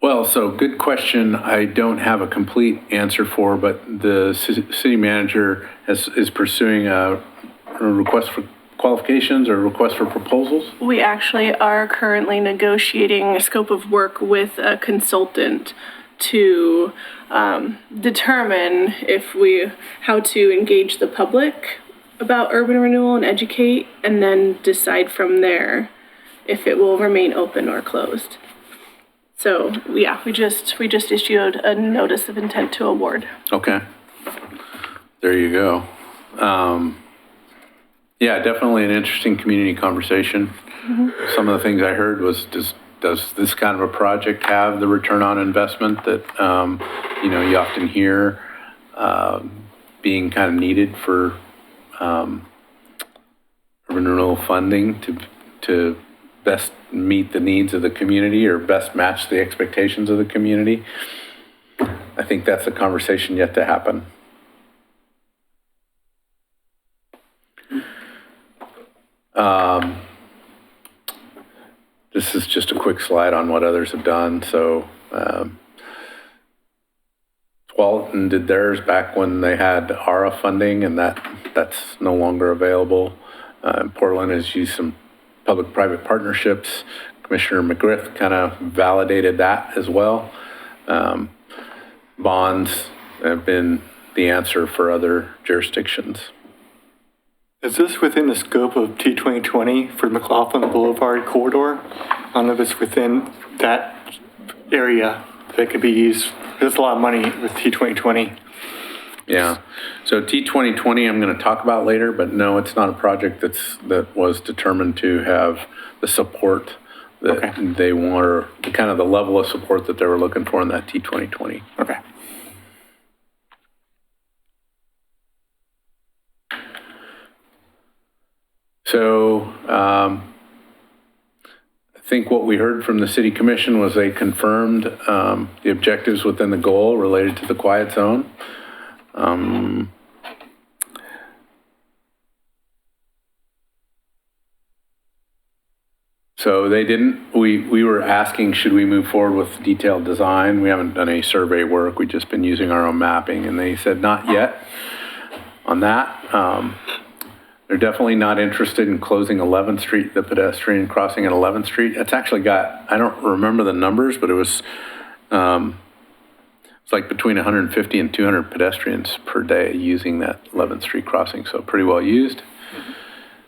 well, so good question. I don't have a complete answer for, but the city manager is pursuing a request for qualifications or request for proposals. We actually are currently negotiating a scope of work with a consultant to determine how to engage the public about urban renewal and educate, and then decide from there if it will remain open or closed. So yeah, we just issued a notice of intent to award. Okay. There you go. Yeah, definitely an interesting community conversation. Mm-hmm. Some of the things I heard was, does this kind of a project have the return on investment that, you often hear being kind of needed for urban renewal funding to best meet the needs of the community or best match the expectations of the community? I think that's a conversation yet to happen. This is just a quick slide on what others have done. So Tualatin did theirs back when they had ARA funding, and that's no longer available. Portland has used some public-private partnerships. Commissioner McGriff kind of validated that as well. Bonds have been the answer for other jurisdictions. Is this within the scope of T2020 for McLaughlin Boulevard corridor? I don't know if it's within that area that could be used. There's a lot of money with T2020. Yeah. So T2020 I'm going to talk about later, but no, it's not a project that was determined to have the support that they want, or kind of the level of support that they were looking for in that T2020. Okay. So I think what we heard from the City Commission was they confirmed the objectives within the goal related to the quiet zone. So they didn't, we were asking, should we move forward with detailed design? We haven't done any survey work. We've just been using our own mapping, and they said not yet on that. They're definitely not interested in closing 11th Street, the pedestrian crossing at 11th Street. It's actually got, I don't remember the numbers, but it was, it's like between 150 and 200 pedestrians per day using that 11th Street crossing, so pretty well used.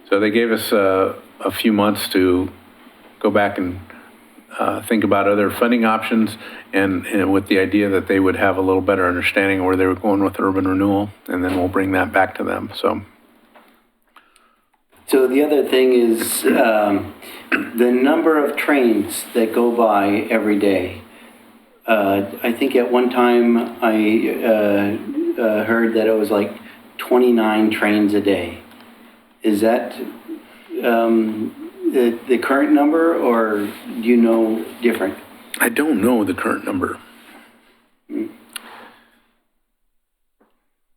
So they gave us a few months to go back and think about other funding options, and with the idea that they would have a little better understanding of where they were going with urban renewal, and then we'll bring that back to them. So the other thing is the number of trains that go by every day. I think at one time I heard that it was like 29 trains a day. Is that the current number, or do you know different? I don't know the current number.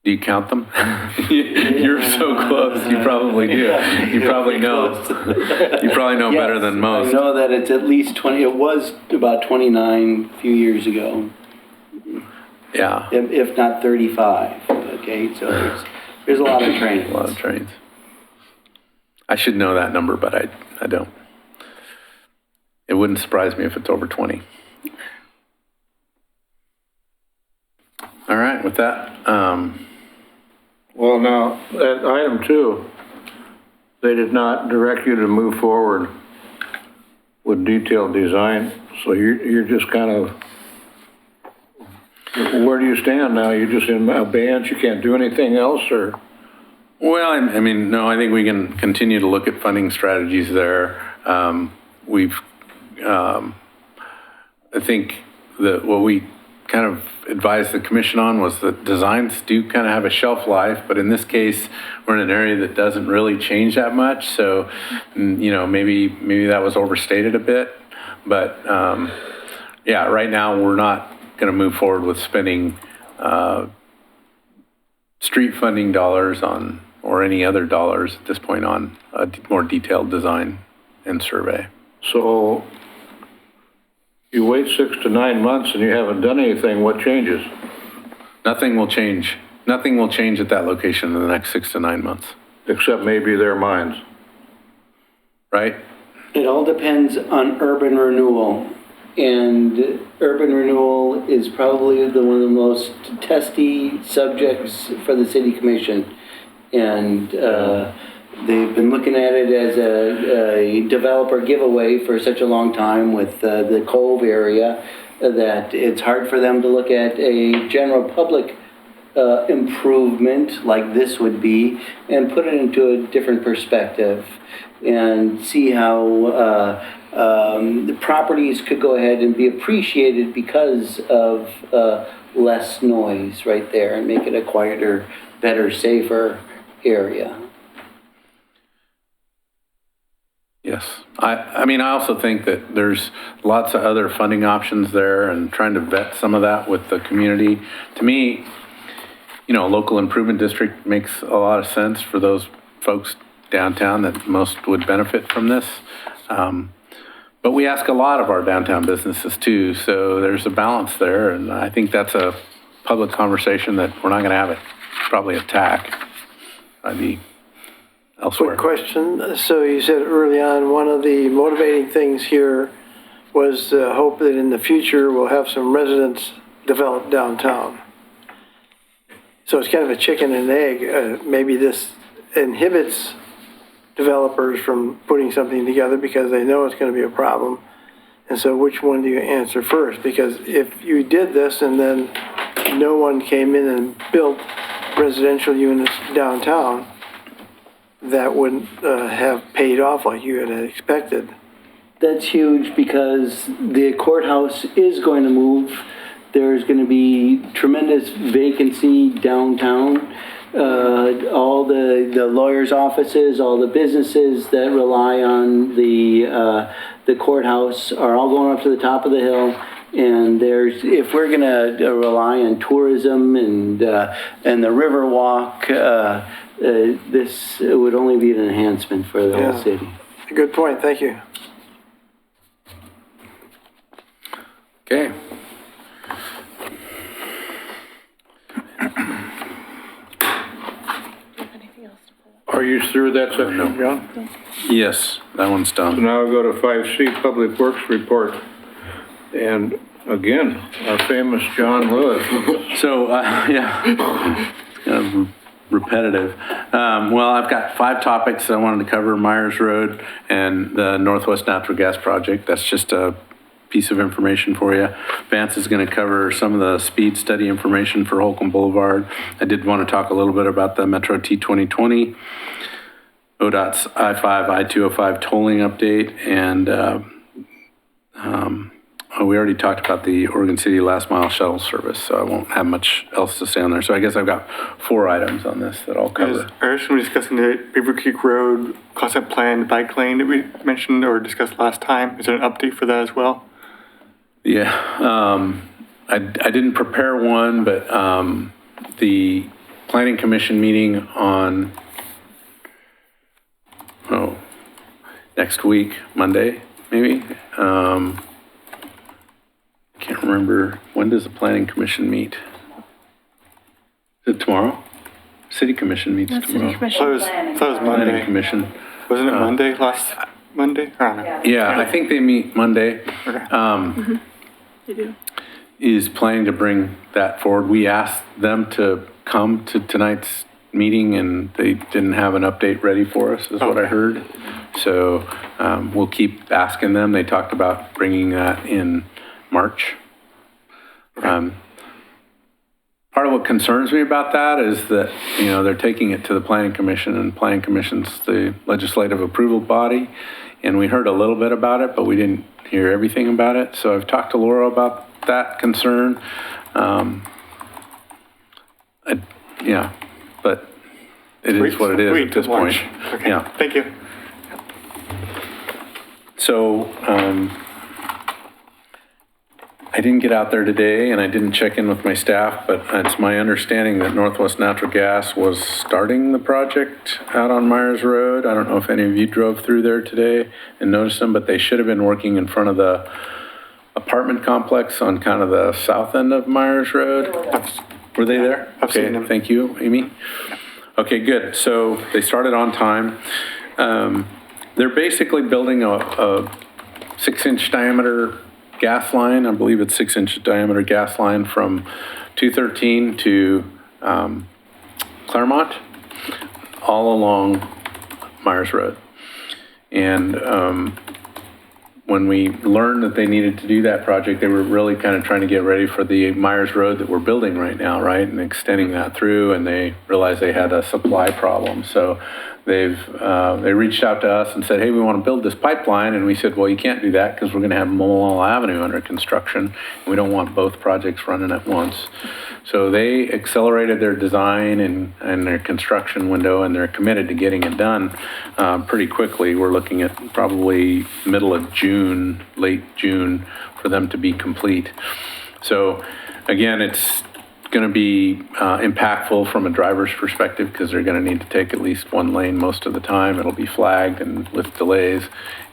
Do you count them? You're so close. You probably do. You probably know. You probably know better than most. I know that it's at least 20. It was about 29 a few years ago. Yeah. If not 35. Okay, so there's a lot of trains. A lot of trains. I should know that number, but I don't. It wouldn't surprise me if it's over 20. All right, with that, Well, now, at item 2, they did not direct you to move forward with detailed design, so you're just kind of, where do you stand now? You're just in abeyance, you can't do anything else, or? well, I mean, no, I think we can continue to look at funding strategies there. I think that what we kind of advised the commission on was that designs do kind of have a shelf life, but in this case, we're in an area that doesn't really change that much. So, maybe that was overstated a bit, but yeah, right now we're not going to move forward with spending street funding dollars on, or any other dollars at this point, on a more detailed design and survey. So you wait 6 to 9 months and you haven't done anything, what changes? Nothing will change. Nothing will change at that location in the next 6 to 9 months. Except maybe their minds. Right? It all depends on urban renewal. And urban renewal is probably one of the most testy subjects for the city commission. And they've been looking at it as a developer giveaway for such a long time with the Cove area that it's hard for them to look at a general public improvement like this would be and put it into a different perspective and see how the properties could go ahead and be appreciated because of less noise right there and make it a quieter, better, safer area. Yes. I mean, I also think that there's lots of other funding options there, and trying to vet some of that with the community. To me, a local improvement district makes a lot of sense for those folks downtown that most would benefit from this. But we ask a lot of our downtown businesses too, so there's a balance there, and I think that's a public conversation that we're not going to have it probably attack by the elsewhere. Quick question. So you said early on, one of the motivating things here was the hope that in the future we'll have some residents develop downtown. So it's kind of a chicken and egg. Maybe this inhibits developers from putting something together because they know it's going to be a problem. And so which one do you answer first? Because if you did this and then no one came in and built residential units downtown, that wouldn't have paid off like you had expected. That's huge because the courthouse is going to move. There's going to be tremendous vacancy downtown. All the lawyers' offices, all the businesses that rely on the courthouse are all going up to the top of the hill. And if we're going to rely on tourism and the Riverwalk, this would only be an enhancement for the whole city. Good point. Thank you. Okay. Are you through that section, John? Yes, that one's So done. now we'll go to 5C, Public Works Report. And again, our famous John Lewis. So, yeah, kind of repetitive. Well, I've got 5 topics I wanted to cover: Myers Road and the Northwest Natural Gas Project. That's just a piece of information for you. Vance is going to cover some of the speed study information for Holcomb Boulevard. I did want to talk a little bit about the Metro T2020, ODOT's I-5, I-205 tolling update, and we already talked about the Oregon City last mile shuttle service, so I won't have much else to say on there. So I guess I've got 4 items on this that I'll cover. Are we discussing the Beavercreek Road concept plan bike lane that we mentioned or discussed last time? Is there an update for that as well? Yeah, I didn't prepare one, but the Planning Commission meeting on, next week, Monday, maybe? Can't remember, when does the Planning Commission meet? Is it tomorrow? City Commission meets tomorrow. I thought it was Planning Monday. Commission. Wasn't it Monday last Monday? I don't know. Yeah, I think they meet Monday. They do. Is planning to bring that forward. We asked them to come to tonight's meeting and they didn't have an update ready for us, is what I heard. So we'll keep asking them. They talked about bringing that in March. Part of what concerns me about that is that, they're taking it to the Planning Commission, and Planning Commission's the legislative approval body. And we heard a little bit about it, but we didn't hear everything about it. So I've talked to Laura about that concern. But it is what it is at this point. Okay. Yeah. Thank you. So, I didn't get out there today and I didn't check in with my staff, but it's my understanding that Northwest Natural Gas was starting the project out on Myers Road. I don't know if any of you drove through there today and noticed them, but they should have been working in front of the apartment complex on kind of the south end of Myers Road. Were they there? I've seen Okay, them. thank you, Amy. Okay, good. So they started on time. They're basically building a 6-inch diameter gas line. I believe it's 6-inch diameter gas line from 213 to Claremont, all along Myers Road. And when we learned that they needed to do that project, they were really kind of trying to get ready for the Myers Road that we're building right now, right? And extending that through, and they realized they had a supply problem. So they reached out to us and said, hey, we want to build this pipeline. And we said, well, you can't do that because we're going to have Mulholland Avenue under construction. And we don't want both projects running at once. So they accelerated their design and their construction window, and they're committed to getting it done pretty quickly. We're looking at probably middle of June, late June, for them to be complete. So again, it's going to be impactful from a driver's perspective because they're going to need to take at least one lane most of the time. It'll be flagged and with delays,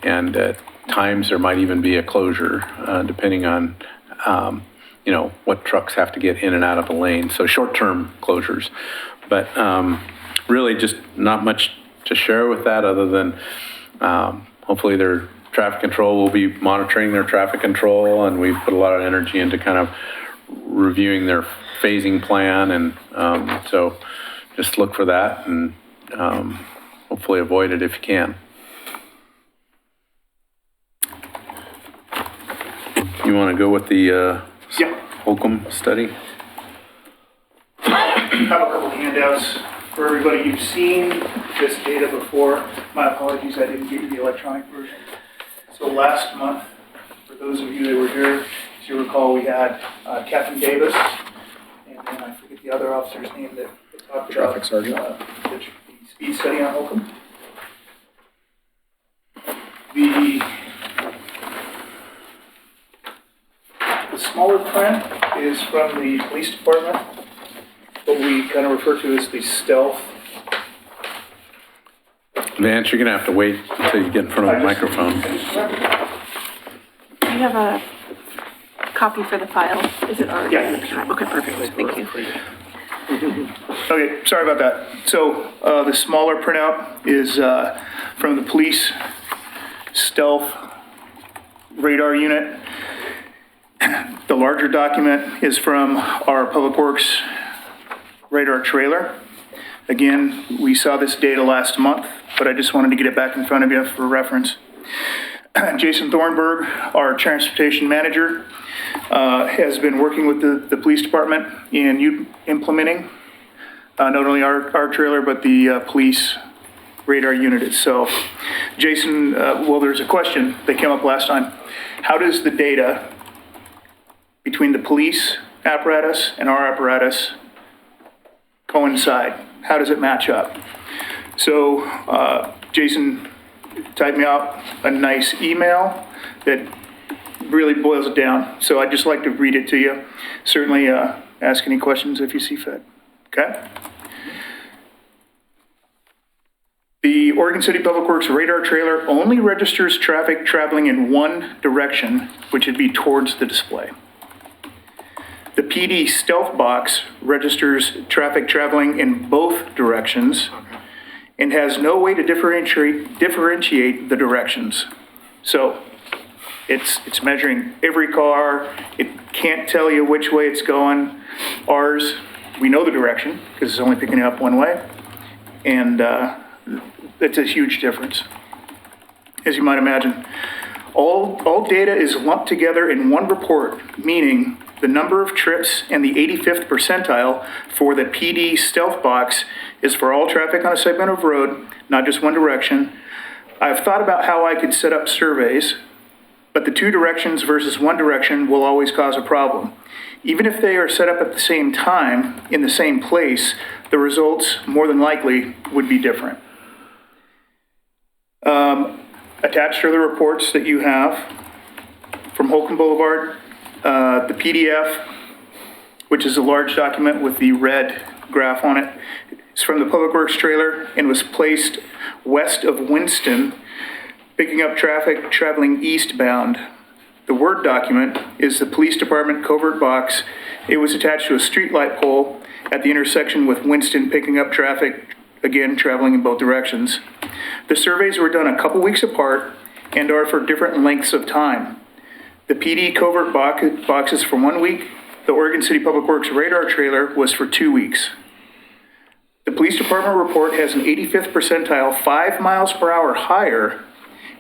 and at times there might even be a closure depending on what trucks have to get in and out of the lane. So short-term closures, but really just not much to share with that other than hopefully their traffic control will be monitoring their traffic control, and we've put a lot of energy into kind of reviewing their phasing plan, and so just look for that and hopefully avoid it if you can. You want to go with the Holcomb study? I have a couple handouts for everybody. You've seen this data before. My apologies, I didn't give you the electronic version. So last month, for those of you that were here, as you recall, we had Captain Davis, and then I forget the other officer's name that talked about Traffic sergeant. The speed study on Holcomb. The smaller print is from the police department, what we kind of refer to as the stealth. Vance, you're going to have to wait until you get in front of the microphone. I have a copy for the file. Is it already? Yeah. Okay, perfect. Thank you. Okay, sorry about that. So the smaller printout is from the police stealth radar unit. The larger document is from our Public Works radar trailer. Again, we saw this data last month, but I just wanted to get it back in front of you for reference. Jason Thornburg, our transportation manager, has been working with the police department in implementing not only our trailer, but the police radar unit itself. Jason, well, there's a question that came up last time. How does the data between the police apparatus and our apparatus coincide? How does it match up? So Jason typed me out a nice email that really boils it down. So I'd just like to read it to you. Certainly ask any questions if you see fit. Okay? The Oregon City Public Works radar trailer only registers traffic traveling in one direction, which would be towards the display. The PD stealth box registers traffic traveling in both directions and has no way to differentiate the directions. So it's measuring every car. It can't tell you which way it's going. Ours, we know the direction because it's only picking it up one way. And that's a huge difference, as you might imagine. All data is lumped together in one report, meaning the number of trips and the 85th percentile for the PD stealth box is for all traffic on a segment of road, not just one direction. I've thought about how I could set up surveys, but the two directions versus one direction will always cause a problem. Even if they are set up at the same time, in the same place, the results more than likely would be different. Attached are the reports that you have from Holcomb Boulevard, the PDF, which is a large document with the red graph on it. It's from the Public Works trailer and was placed west of Winston, picking up traffic traveling eastbound. The Word document is the police department covert box. It was attached to a streetlight pole at the intersection with Winston, picking up traffic, again, traveling in both directions. The surveys were done a couple weeks apart and are for different lengths of time. The PD covert box is for 1 week. The Oregon City Public Works radar trailer was for 2 weeks. The police department report has an 85th percentile 5 miles per hour higher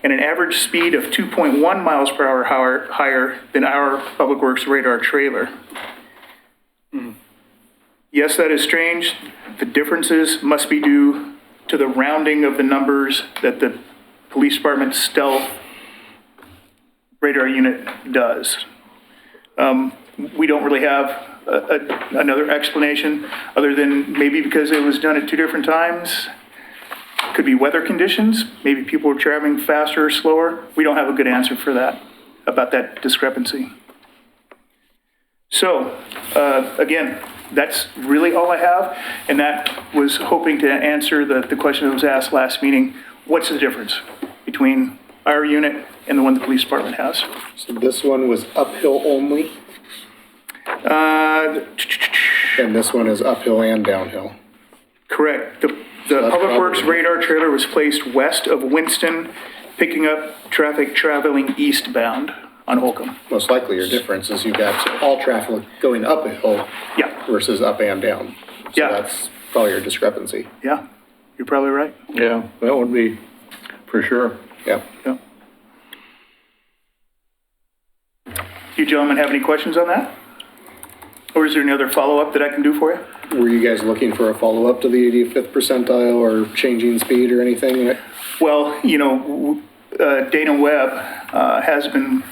and an average speed of 2.1 miles per hour higher than our Public Works radar trailer. Yes, that is strange. The differences must be due to the rounding of the numbers that the police department stealth radar unit does. We don't really have another explanation other than maybe because it was done at two different times. Could be weather conditions. Maybe people are traveling faster or slower. We don't have a good answer for that, about that discrepancy. So, again, that's really all I have. And that was hoping to answer the question that was asked last meeting. What's the difference between our unit and the one the police department has? So this one was uphill only, and this one is uphill and downhill. Correct. The Public Works radar trailer was placed west of Winston, picking up traffic traveling eastbound on Holcomb. Most likely your difference is you got all traffic going up a hill versus up and down. So that's probably your discrepancy. Yeah, you're probably right. Yeah, that would be for sure. Yeah. You gentlemen have any questions on that? Or is there any other follow-up that I can do for you? Were you guys looking for a follow-up to the 85th percentile or changing speed or anything? Well, Dana Webb has been,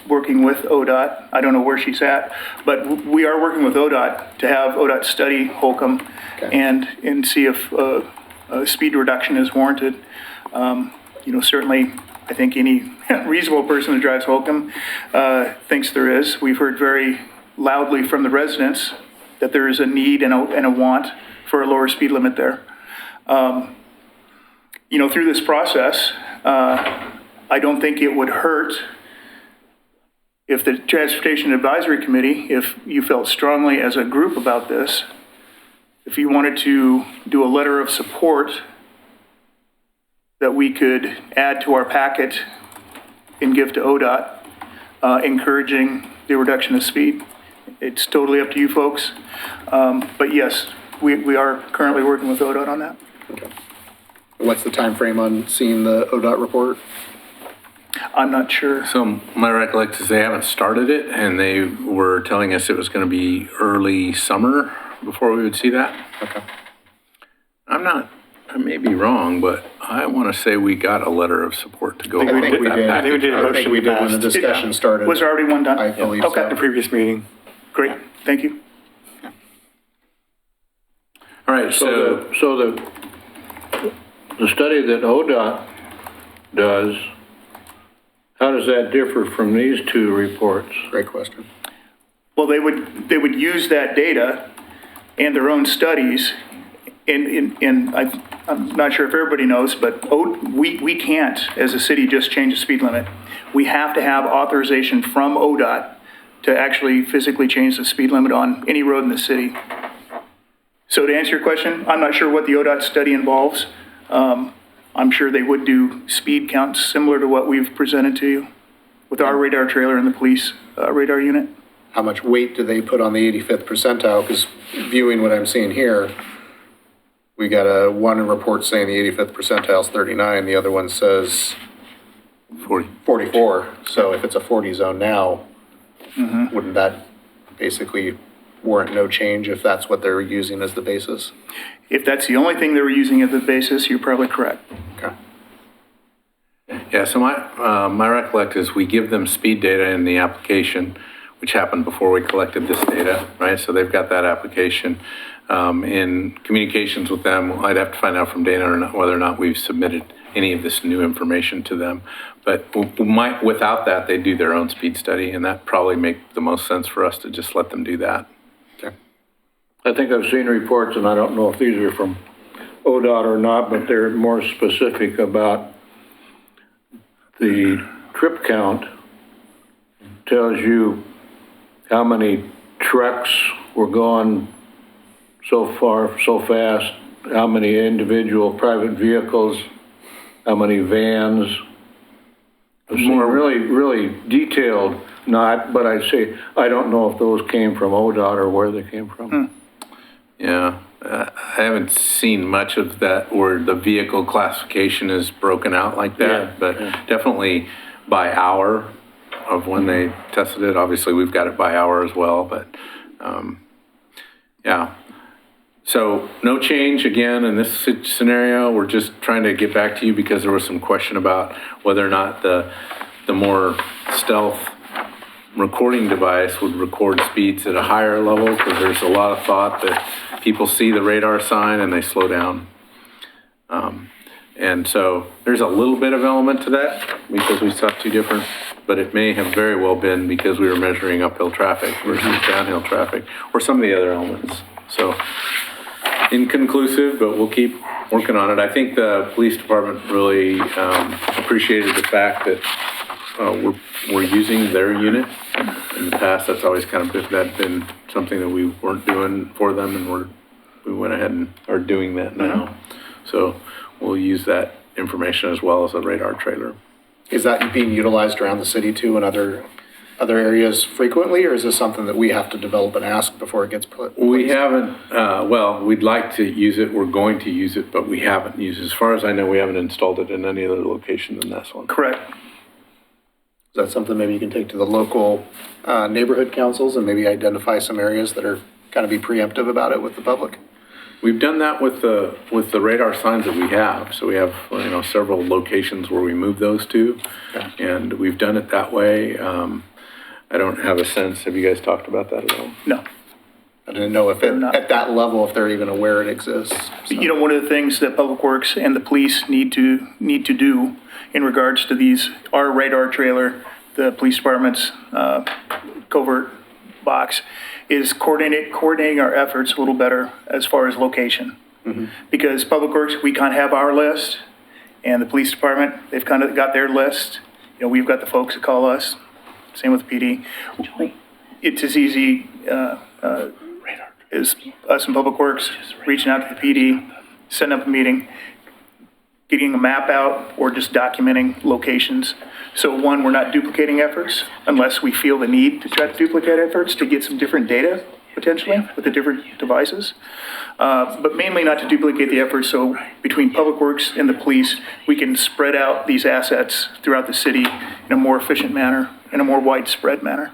working with ODOT. I don't know where she's at, but we are working with ODOT to have ODOT study Holcomb and see if a speed reduction is warranted. Certainly, I think any reasonable person that drives Holcomb thinks there is. We've heard very loudly from the residents that there is a need and a want for a lower speed limit there. Through this process, I don't think it would hurt if the Transportation Advisory Committee, if you felt strongly as a group about this, if you wanted to do a letter of support that we could add to our packet and give to ODOT, encouraging the reduction of speed. It's totally up to you folks. But yes, we are currently working with ODOT on that. What's the time frame on seeing the ODOT report? I'm not sure. So my recollection is they haven't started it, and they were telling us it was going to be early summer before we would see that. Okay. I may be wrong, but I want to say we got a letter of support to go I along think with we that did. I think we did a package. I think we did when the motion discussion started. Was there already one done? I believe Okay. so. the previous meeting. Great, thank you. All right, so The study that ODOT does, how does that differ from these two reports? Great question. Well, they would use that data and their own studies, and I'm not sure if everybody knows, but we can't, as a city, just change the speed limit. We have to have authorization from ODOT to actually physically change the speed limit on any road in the city. So to answer your question, I'm not sure what the ODOT study involves. I'm sure they would do speed counts similar to what we've presented to you with our radar trailer and the police radar unit. How much weight do they put on the 85th percentile? Because viewing what I'm seeing here, we got one report saying the 85th percentile is 39, the other one says 44. So if it's a 40 zone now, wouldn't that basically warrant no change if that's what they're using as the basis? If that's the only thing they were using as the basis, you're probably correct. Okay. yeah, so my recollection is we give them speed data in the application, which happened before we collected this data, right? So they've got that application. In communications with them, I'd have to find out from Dana or not, whether or not we've submitted any of this new information to them. But without that, they do their own speed study, and that probably make the most sense for us to just let them do that. Okay. I think I've seen reports, and I don't know if these are from ODOT or not, but they're more specific about the trip count. Tells you how many trucks were going so far, so fast, how many individual private vehicles, how many vans. I've seen really detailed, but I'd say, I don't know if those came from ODOT or where they came from. Yeah, I haven't seen much of that where the vehicle classification is broken out like that, but definitely by hour of when they tested it. Obviously, we've got it by hour as well, but yeah. So no change again in this scenario. We're just trying to get back to you because there was some question about whether or not the more stealth recording device would record speeds at a higher level, because there's a lot of thought that people see the radar sign and they slow down. And so there's a little bit of element to that because we saw two different, but it may have very well been because we were measuring uphill traffic versus downhill traffic or some of the other elements. So inconclusive, but we'll keep working on it. I think the police department really appreciated the fact that we're using their unit. In the past, that's always kind of been something that we weren't doing for them, and we went ahead and are doing that now. So we'll use that information as well as a radar trailer. Is that being utilized around the city too in other areas frequently, or is this something that we have to develop and ask before it gets put? We haven't, well, we'd like to use it, we're going to use it, but we haven't used it. As far as I know, we haven't installed it in any other location than this one. Correct. Is that something maybe you can take to the local neighborhood councils and maybe identify some areas that are kind of be preemptive about it with the public? We've done that with the radar signs that we have. So we have, several locations where we move those to, and we've done it that way. I don't have a sense. Have you guys talked about that at all? No. I didn't know if at that level, if they're even aware it exists. So. One of the things that Public Works and the police need to do in regards to our radar trailer, the police department's covert box, is coordinating our efforts a little better as far as location. Mm-hmm. Because Public Works, we kind of have our list, and the police department, they've kind of got their list. We've got the folks that call us. Same with PD. It's as easy is us in Public Works reaching out to the PD, setting up a meeting, getting a map out, or just documenting locations. So one, we're not duplicating efforts unless we feel the need to try to duplicate efforts to get some different data potentially with the different devices. But mainly not to duplicate the efforts, so between Public Works and the police, we can spread out these assets throughout the city in a more efficient manner, in a more widespread manner.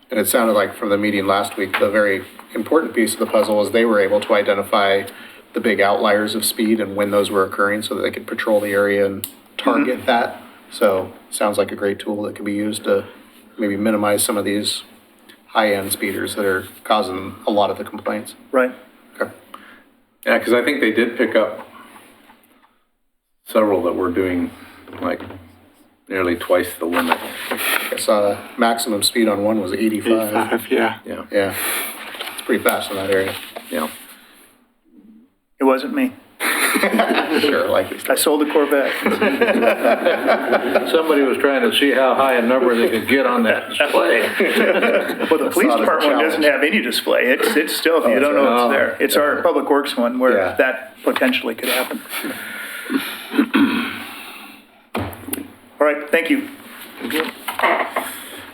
And it sounded like from the meeting last week, the very important piece of the puzzle was they were able to identify the big outliers of speed and when those were occurring so that they could patrol the area and target that. So sounds like a great tool that could be used to maybe minimize some of these high-end speeders that are causing a lot of the complaints. Right. Okay. Yeah, because I think they did pick up several that were doing like nearly twice the limit. I saw maximum speed on one was 85. 85, yeah. Yeah. Yeah. It's pretty fast in that area. Yeah. It wasn't me. Sure, like it. I sold a Corvette. Somebody was trying to see how high a number they could get on that display. Well, the police not a department one doesn't have any display. It's still, you don't know it's there. It's our Public Works one where Yeah. that potentially could happen. All right, thank you.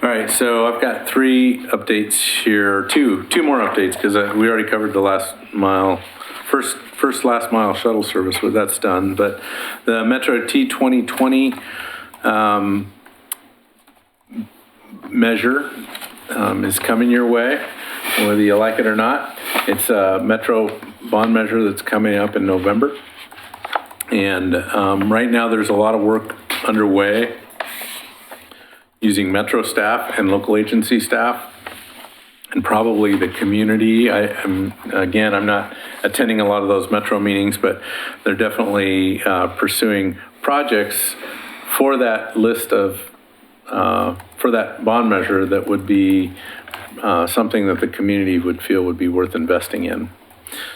All right, so I've got three updates here, two more updates, because we already covered the last mile, first last mile shuttle service, but that's done. But the Metro T 2020 measure is coming your way, whether you like it or not. It's a Metro bond measure that's coming up in November. And right now there's a lot of work underway using Metro staff and local agency staff and probably the community. I'm not attending a lot of those Metro meetings, but they're definitely pursuing projects for that list of, for that bond measure that would be something that the community would feel would be worth investing in.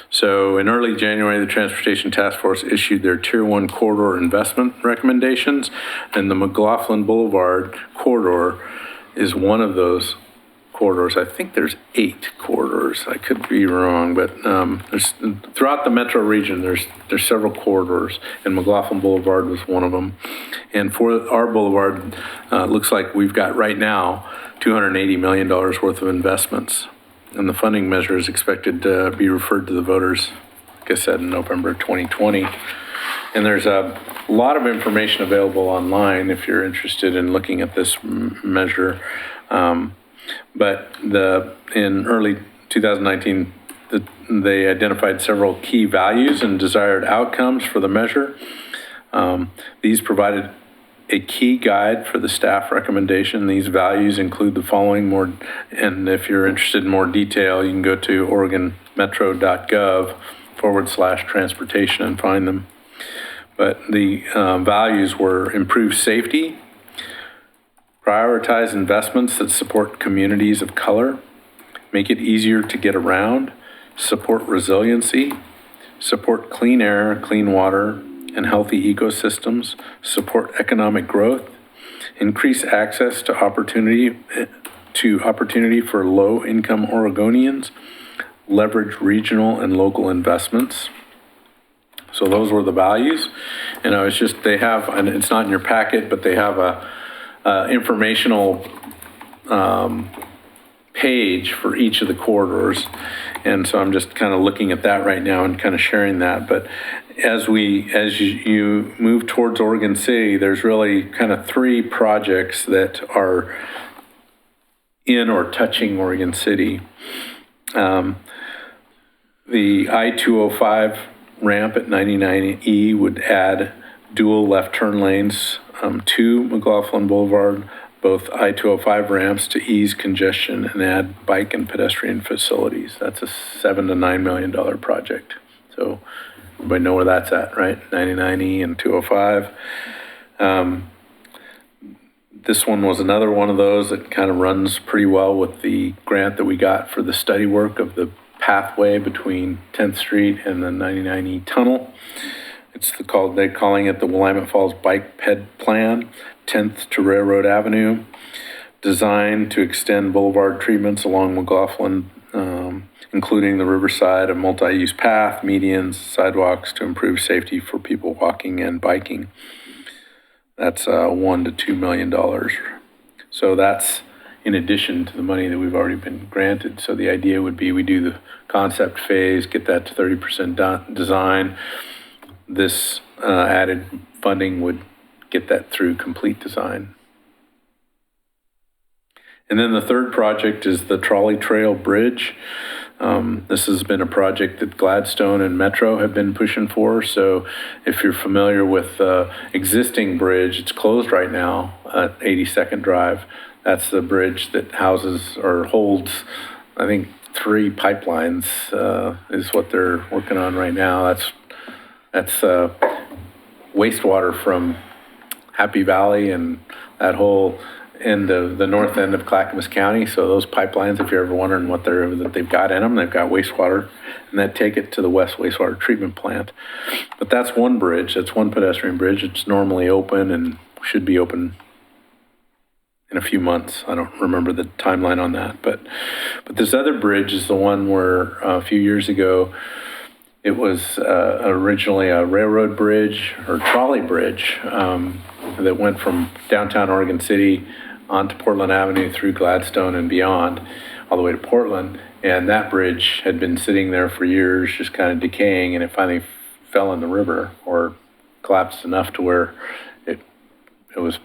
So in early January, the Transportation Task Force issued their Tier 1 corridor investment recommendations, and the McLaughlin Boulevard corridor is one of those corridors. I think there's 8 corridors. I could be wrong, but there's throughout the metro region, there's several corridors, and McLaughlin Boulevard was one of them. And for our boulevard, it looks like we've got right now $280 million worth of investments. And the funding measure is expected to be referred to the voters, like I said, in November 2020. And there's a lot of information available online if you're interested in looking at this measure. But in early 2019, they identified several key values and desired outcomes for the measure. These provided a key guide for the staff recommendation. These values include the following and if you're interested in more detail, you can go to oregonmetro.gov/transportation and find them. But the values were improve safety, prioritize investments that support communities of color, make it easier to get around, support resiliency, support clean air, clean water, and healthy ecosystems, support economic growth, increase access to opportunity for low-income Oregonians, leverage regional and local investments. So those were the values. And they have, and it's not in your packet, but they have a informational page for each of the corridors. And so I'm just kind of looking at that right now and kind of sharing that. But as you move towards Oregon City, there's really kind of 3 projects that are in or touching Oregon City. The I-205 ramp at 99E would add dual left turn lanes to McLaughlin Boulevard, both I-205 ramps to ease congestion and add bike and pedestrian facilities. That's a $7 to $9 million project. So everybody know where that's at, right? 99E and 205. This one was another one of those that kind of runs pretty well with the grant that we got for the study work of the pathway between 10th Street and the 99E tunnel. They're calling it the Willamette Falls Bike Ped Plan, 10th to Railroad Avenue, designed to extend boulevard treatments along McLaughlin, including the riverside, a multi-use path, medians, sidewalks to improve safety for people walking and biking. That's $1 to $2 million. So that's in addition to the money that we've already been granted. So the idea would be we do the concept phase, get that to 30% design. This added funding would get that through complete design. And then the third project is the Trolley Trail Bridge. This has been a project that Gladstone and Metro have been pushing for. So if you're familiar with the existing bridge, it's closed right now at 82nd Drive. That's the bridge that houses or holds, I think, 3 pipelines is what they're working on right now. That's wastewater from Happy Valley and that whole end of the north end of Clackamas County. So those pipelines, if you're ever wondering what they've got in them, they've got wastewater, and then take it to the West Wastewater Treatment Plant. But that's one bridge. That's one pedestrian bridge. It's normally open and should be open in a few months. I don't remember the timeline on that, but this other bridge is the one where a few years ago it was originally a railroad bridge or trolley bridge that went from downtown Oregon City onto Portland Avenue through Gladstone and beyond, all the way to Portland. And that bridge had been sitting there for years, just kind of decaying, and it finally fell in the river or collapsed enough to where it was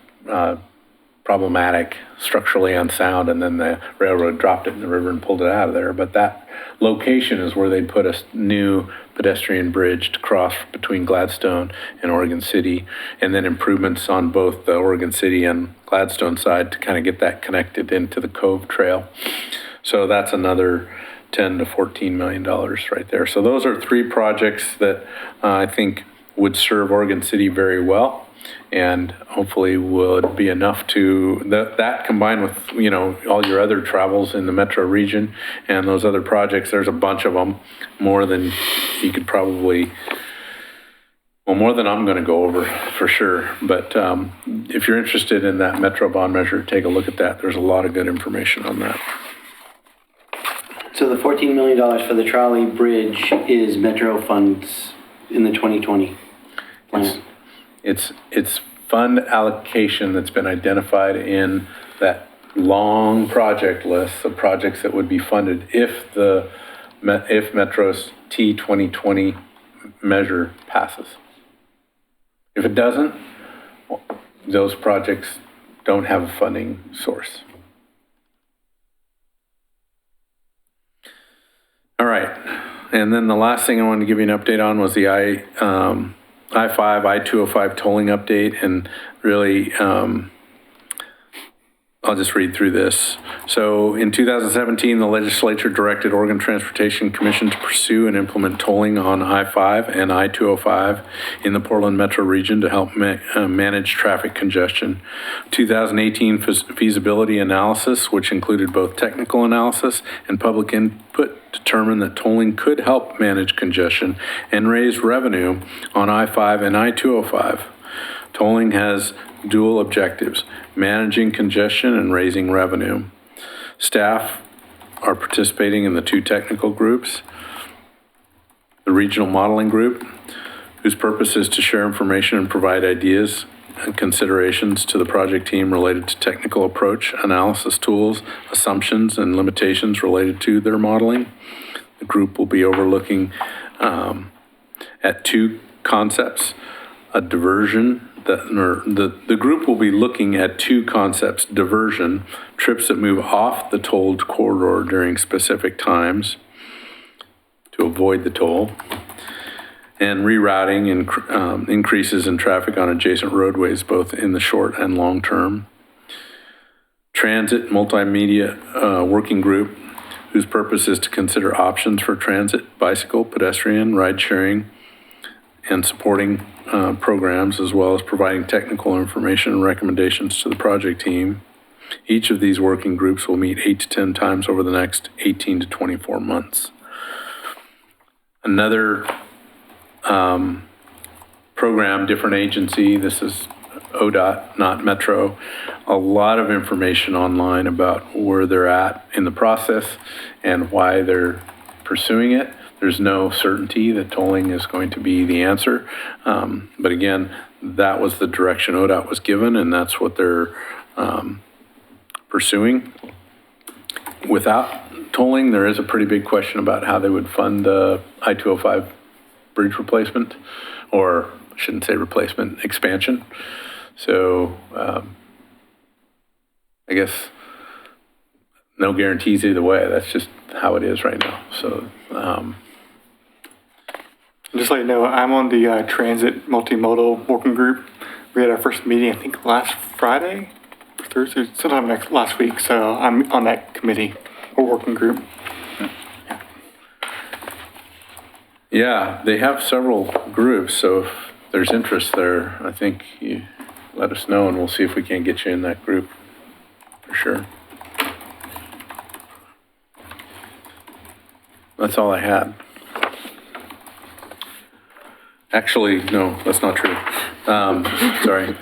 problematic, structurally unsound, and then the railroad dropped it in the river and pulled it out of there. But that location is where they put a new pedestrian bridge to cross between Gladstone and Oregon City, and then improvements on both the Oregon City and Gladstone side to kind of get that connected into the Cove Trail. So that's another $10 to $14 million right there. So those are 3 projects that I think would serve Oregon City very well, and hopefully would be enough to that combined with all your other travels in the metro region and those other projects. There's a bunch of them, more than you could probably, well, more than I'm going to go over for sure. But if you're interested in that metro bond measure, take a look at that. There's a lot of good information on that. So the $14 million for the trolley bridge is Metro funds in the 2020 plan? It's fund allocation that's been identified in that long project list of projects that would be funded if Metro's T2020 measure passes. If it doesn't, those projects don't have a funding source. All right, and then the last thing I wanted to give you an update on was the I-5, I-205 tolling update, and really, I'll just read through this. So in 2017, the legislature directed Oregon Transportation Commission to pursue and implement tolling on I-5 and I-205 in the Portland metro region to help manage traffic congestion. 2018 feasibility analysis, which included both technical analysis and public input, determined that tolling could help manage congestion and raise revenue on I-5 and I-205. Tolling has dual objectives: managing congestion and raising revenue. Staff are participating in the 2 technical groups. The regional modeling group, whose purpose is to share information and provide ideas and considerations to the project team related to technical approach, analysis tools, assumptions, and limitations related to their modeling. The group will be overlooking at 2 concepts: a diversion. The group will be looking at 2 concepts: diversion, trips that move off the tolled corridor during specific times to avoid the toll, and rerouting and increases in traffic on adjacent roadways, both in the short and long term. Transit multimedia working group, whose purpose is to consider options for transit, bicycle, pedestrian, ride sharing, and supporting programs, as well as providing technical information and recommendations to the project team. Each of these working groups will meet 8 to 10 times over the next 18 to 24 months. Another program, different agency, this is ODOT, not Metro. A lot of information online about where they're at in the process and why they're pursuing it. There's no certainty that tolling is going to be the answer. But again, that was the direction ODOT was given, and that's what they're pursuing. Without tolling, there is a pretty big question about how they would fund the I-205 bridge replacement, or I shouldn't say replacement, expansion. So I guess no guarantees either way. That's just how it is right now. So Just to let you know, I'm on the transit multimodal working group. We had our first meeting, I think, last Friday, or Thursday, sometime last week. So I'm on that committee or working group. yeah, they have several groups. So if there's interest there, I think you let us know and we'll see if we can get you in that group for sure. That's all I had. Actually, no, that's not true. Sorry.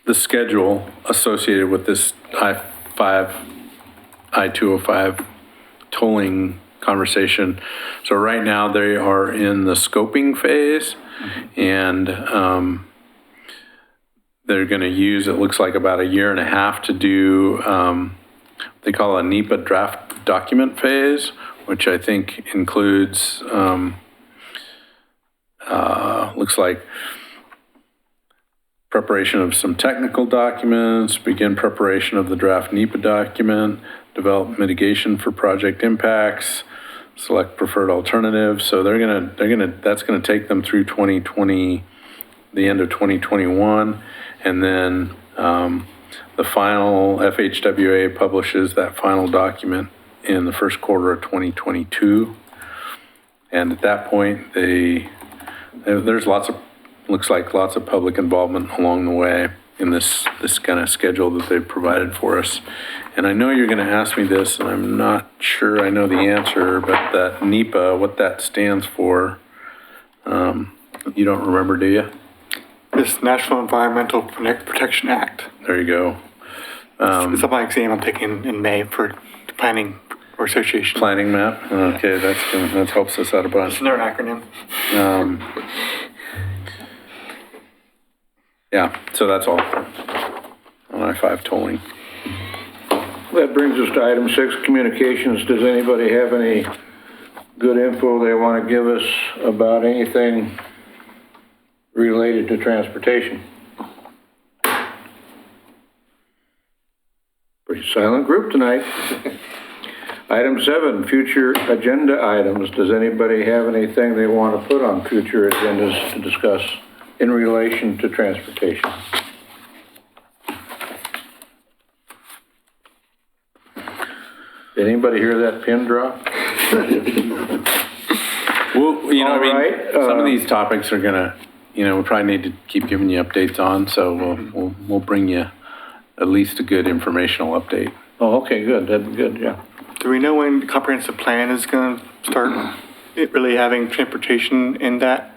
The schedule associated with this I-205 tolling conversation. So right now they are in the scoping phase, and they're going to use, it looks like, about a year and a half to do, they call a NEPA draft document phase, which I think includes, looks like preparation of some technical documents, begin preparation of the draft NEPA document, develop mitigation for project impacts, select preferred alternatives. So that's gonna take them through 2020, the end of 2021, and then the final FHWA publishes that final document in the first quarter of 2022. And at that point, there's looks like lots of public involvement along the way in this kind of schedule that they've provided for us. And I know you're going to ask me this, and I'm not sure I know the answer, but that NEPA, what that stands for, you don't remember, do you? This National Environmental Protection Act. There you go. It's on my exam I'm taking in May for the planning or association. Planning map. Okay, that helps us out a bunch. It's another acronym. Yeah, so that's all on I-5 tolling. That brings us to item 6, communications. Does anybody have any good info they want to give us about anything related to transportation? Pretty silent group tonight. Item 7, future agenda items. Does anybody have anything they want to put on future agendas to discuss in relation to transportation? Did anybody hear that pin drop? Well, All right, some of these topics are gonna, we probably need to keep giving you updates on, so we'll bring you at least a good informational update. Oh, okay, good. That'd be good, yeah. Do we know when the comprehensive plan is going to start it really having transportation in that?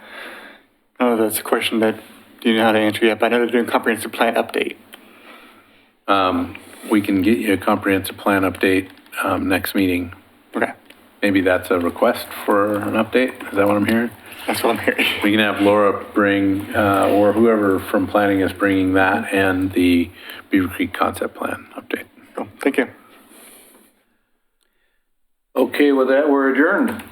Oh, that's a question that you know how to answer yet, but I know they're doing comprehensive plan update. We can get you a comprehensive plan update next meeting. Okay, Maybe that's a request for an update? Is that what I'm hearing? that's what I'm hearing. We can have Laura bring, or whoever from planning is bringing that and the Beavercreek concept plan update. Cool. Thank you. Okay, with that, we're adjourned.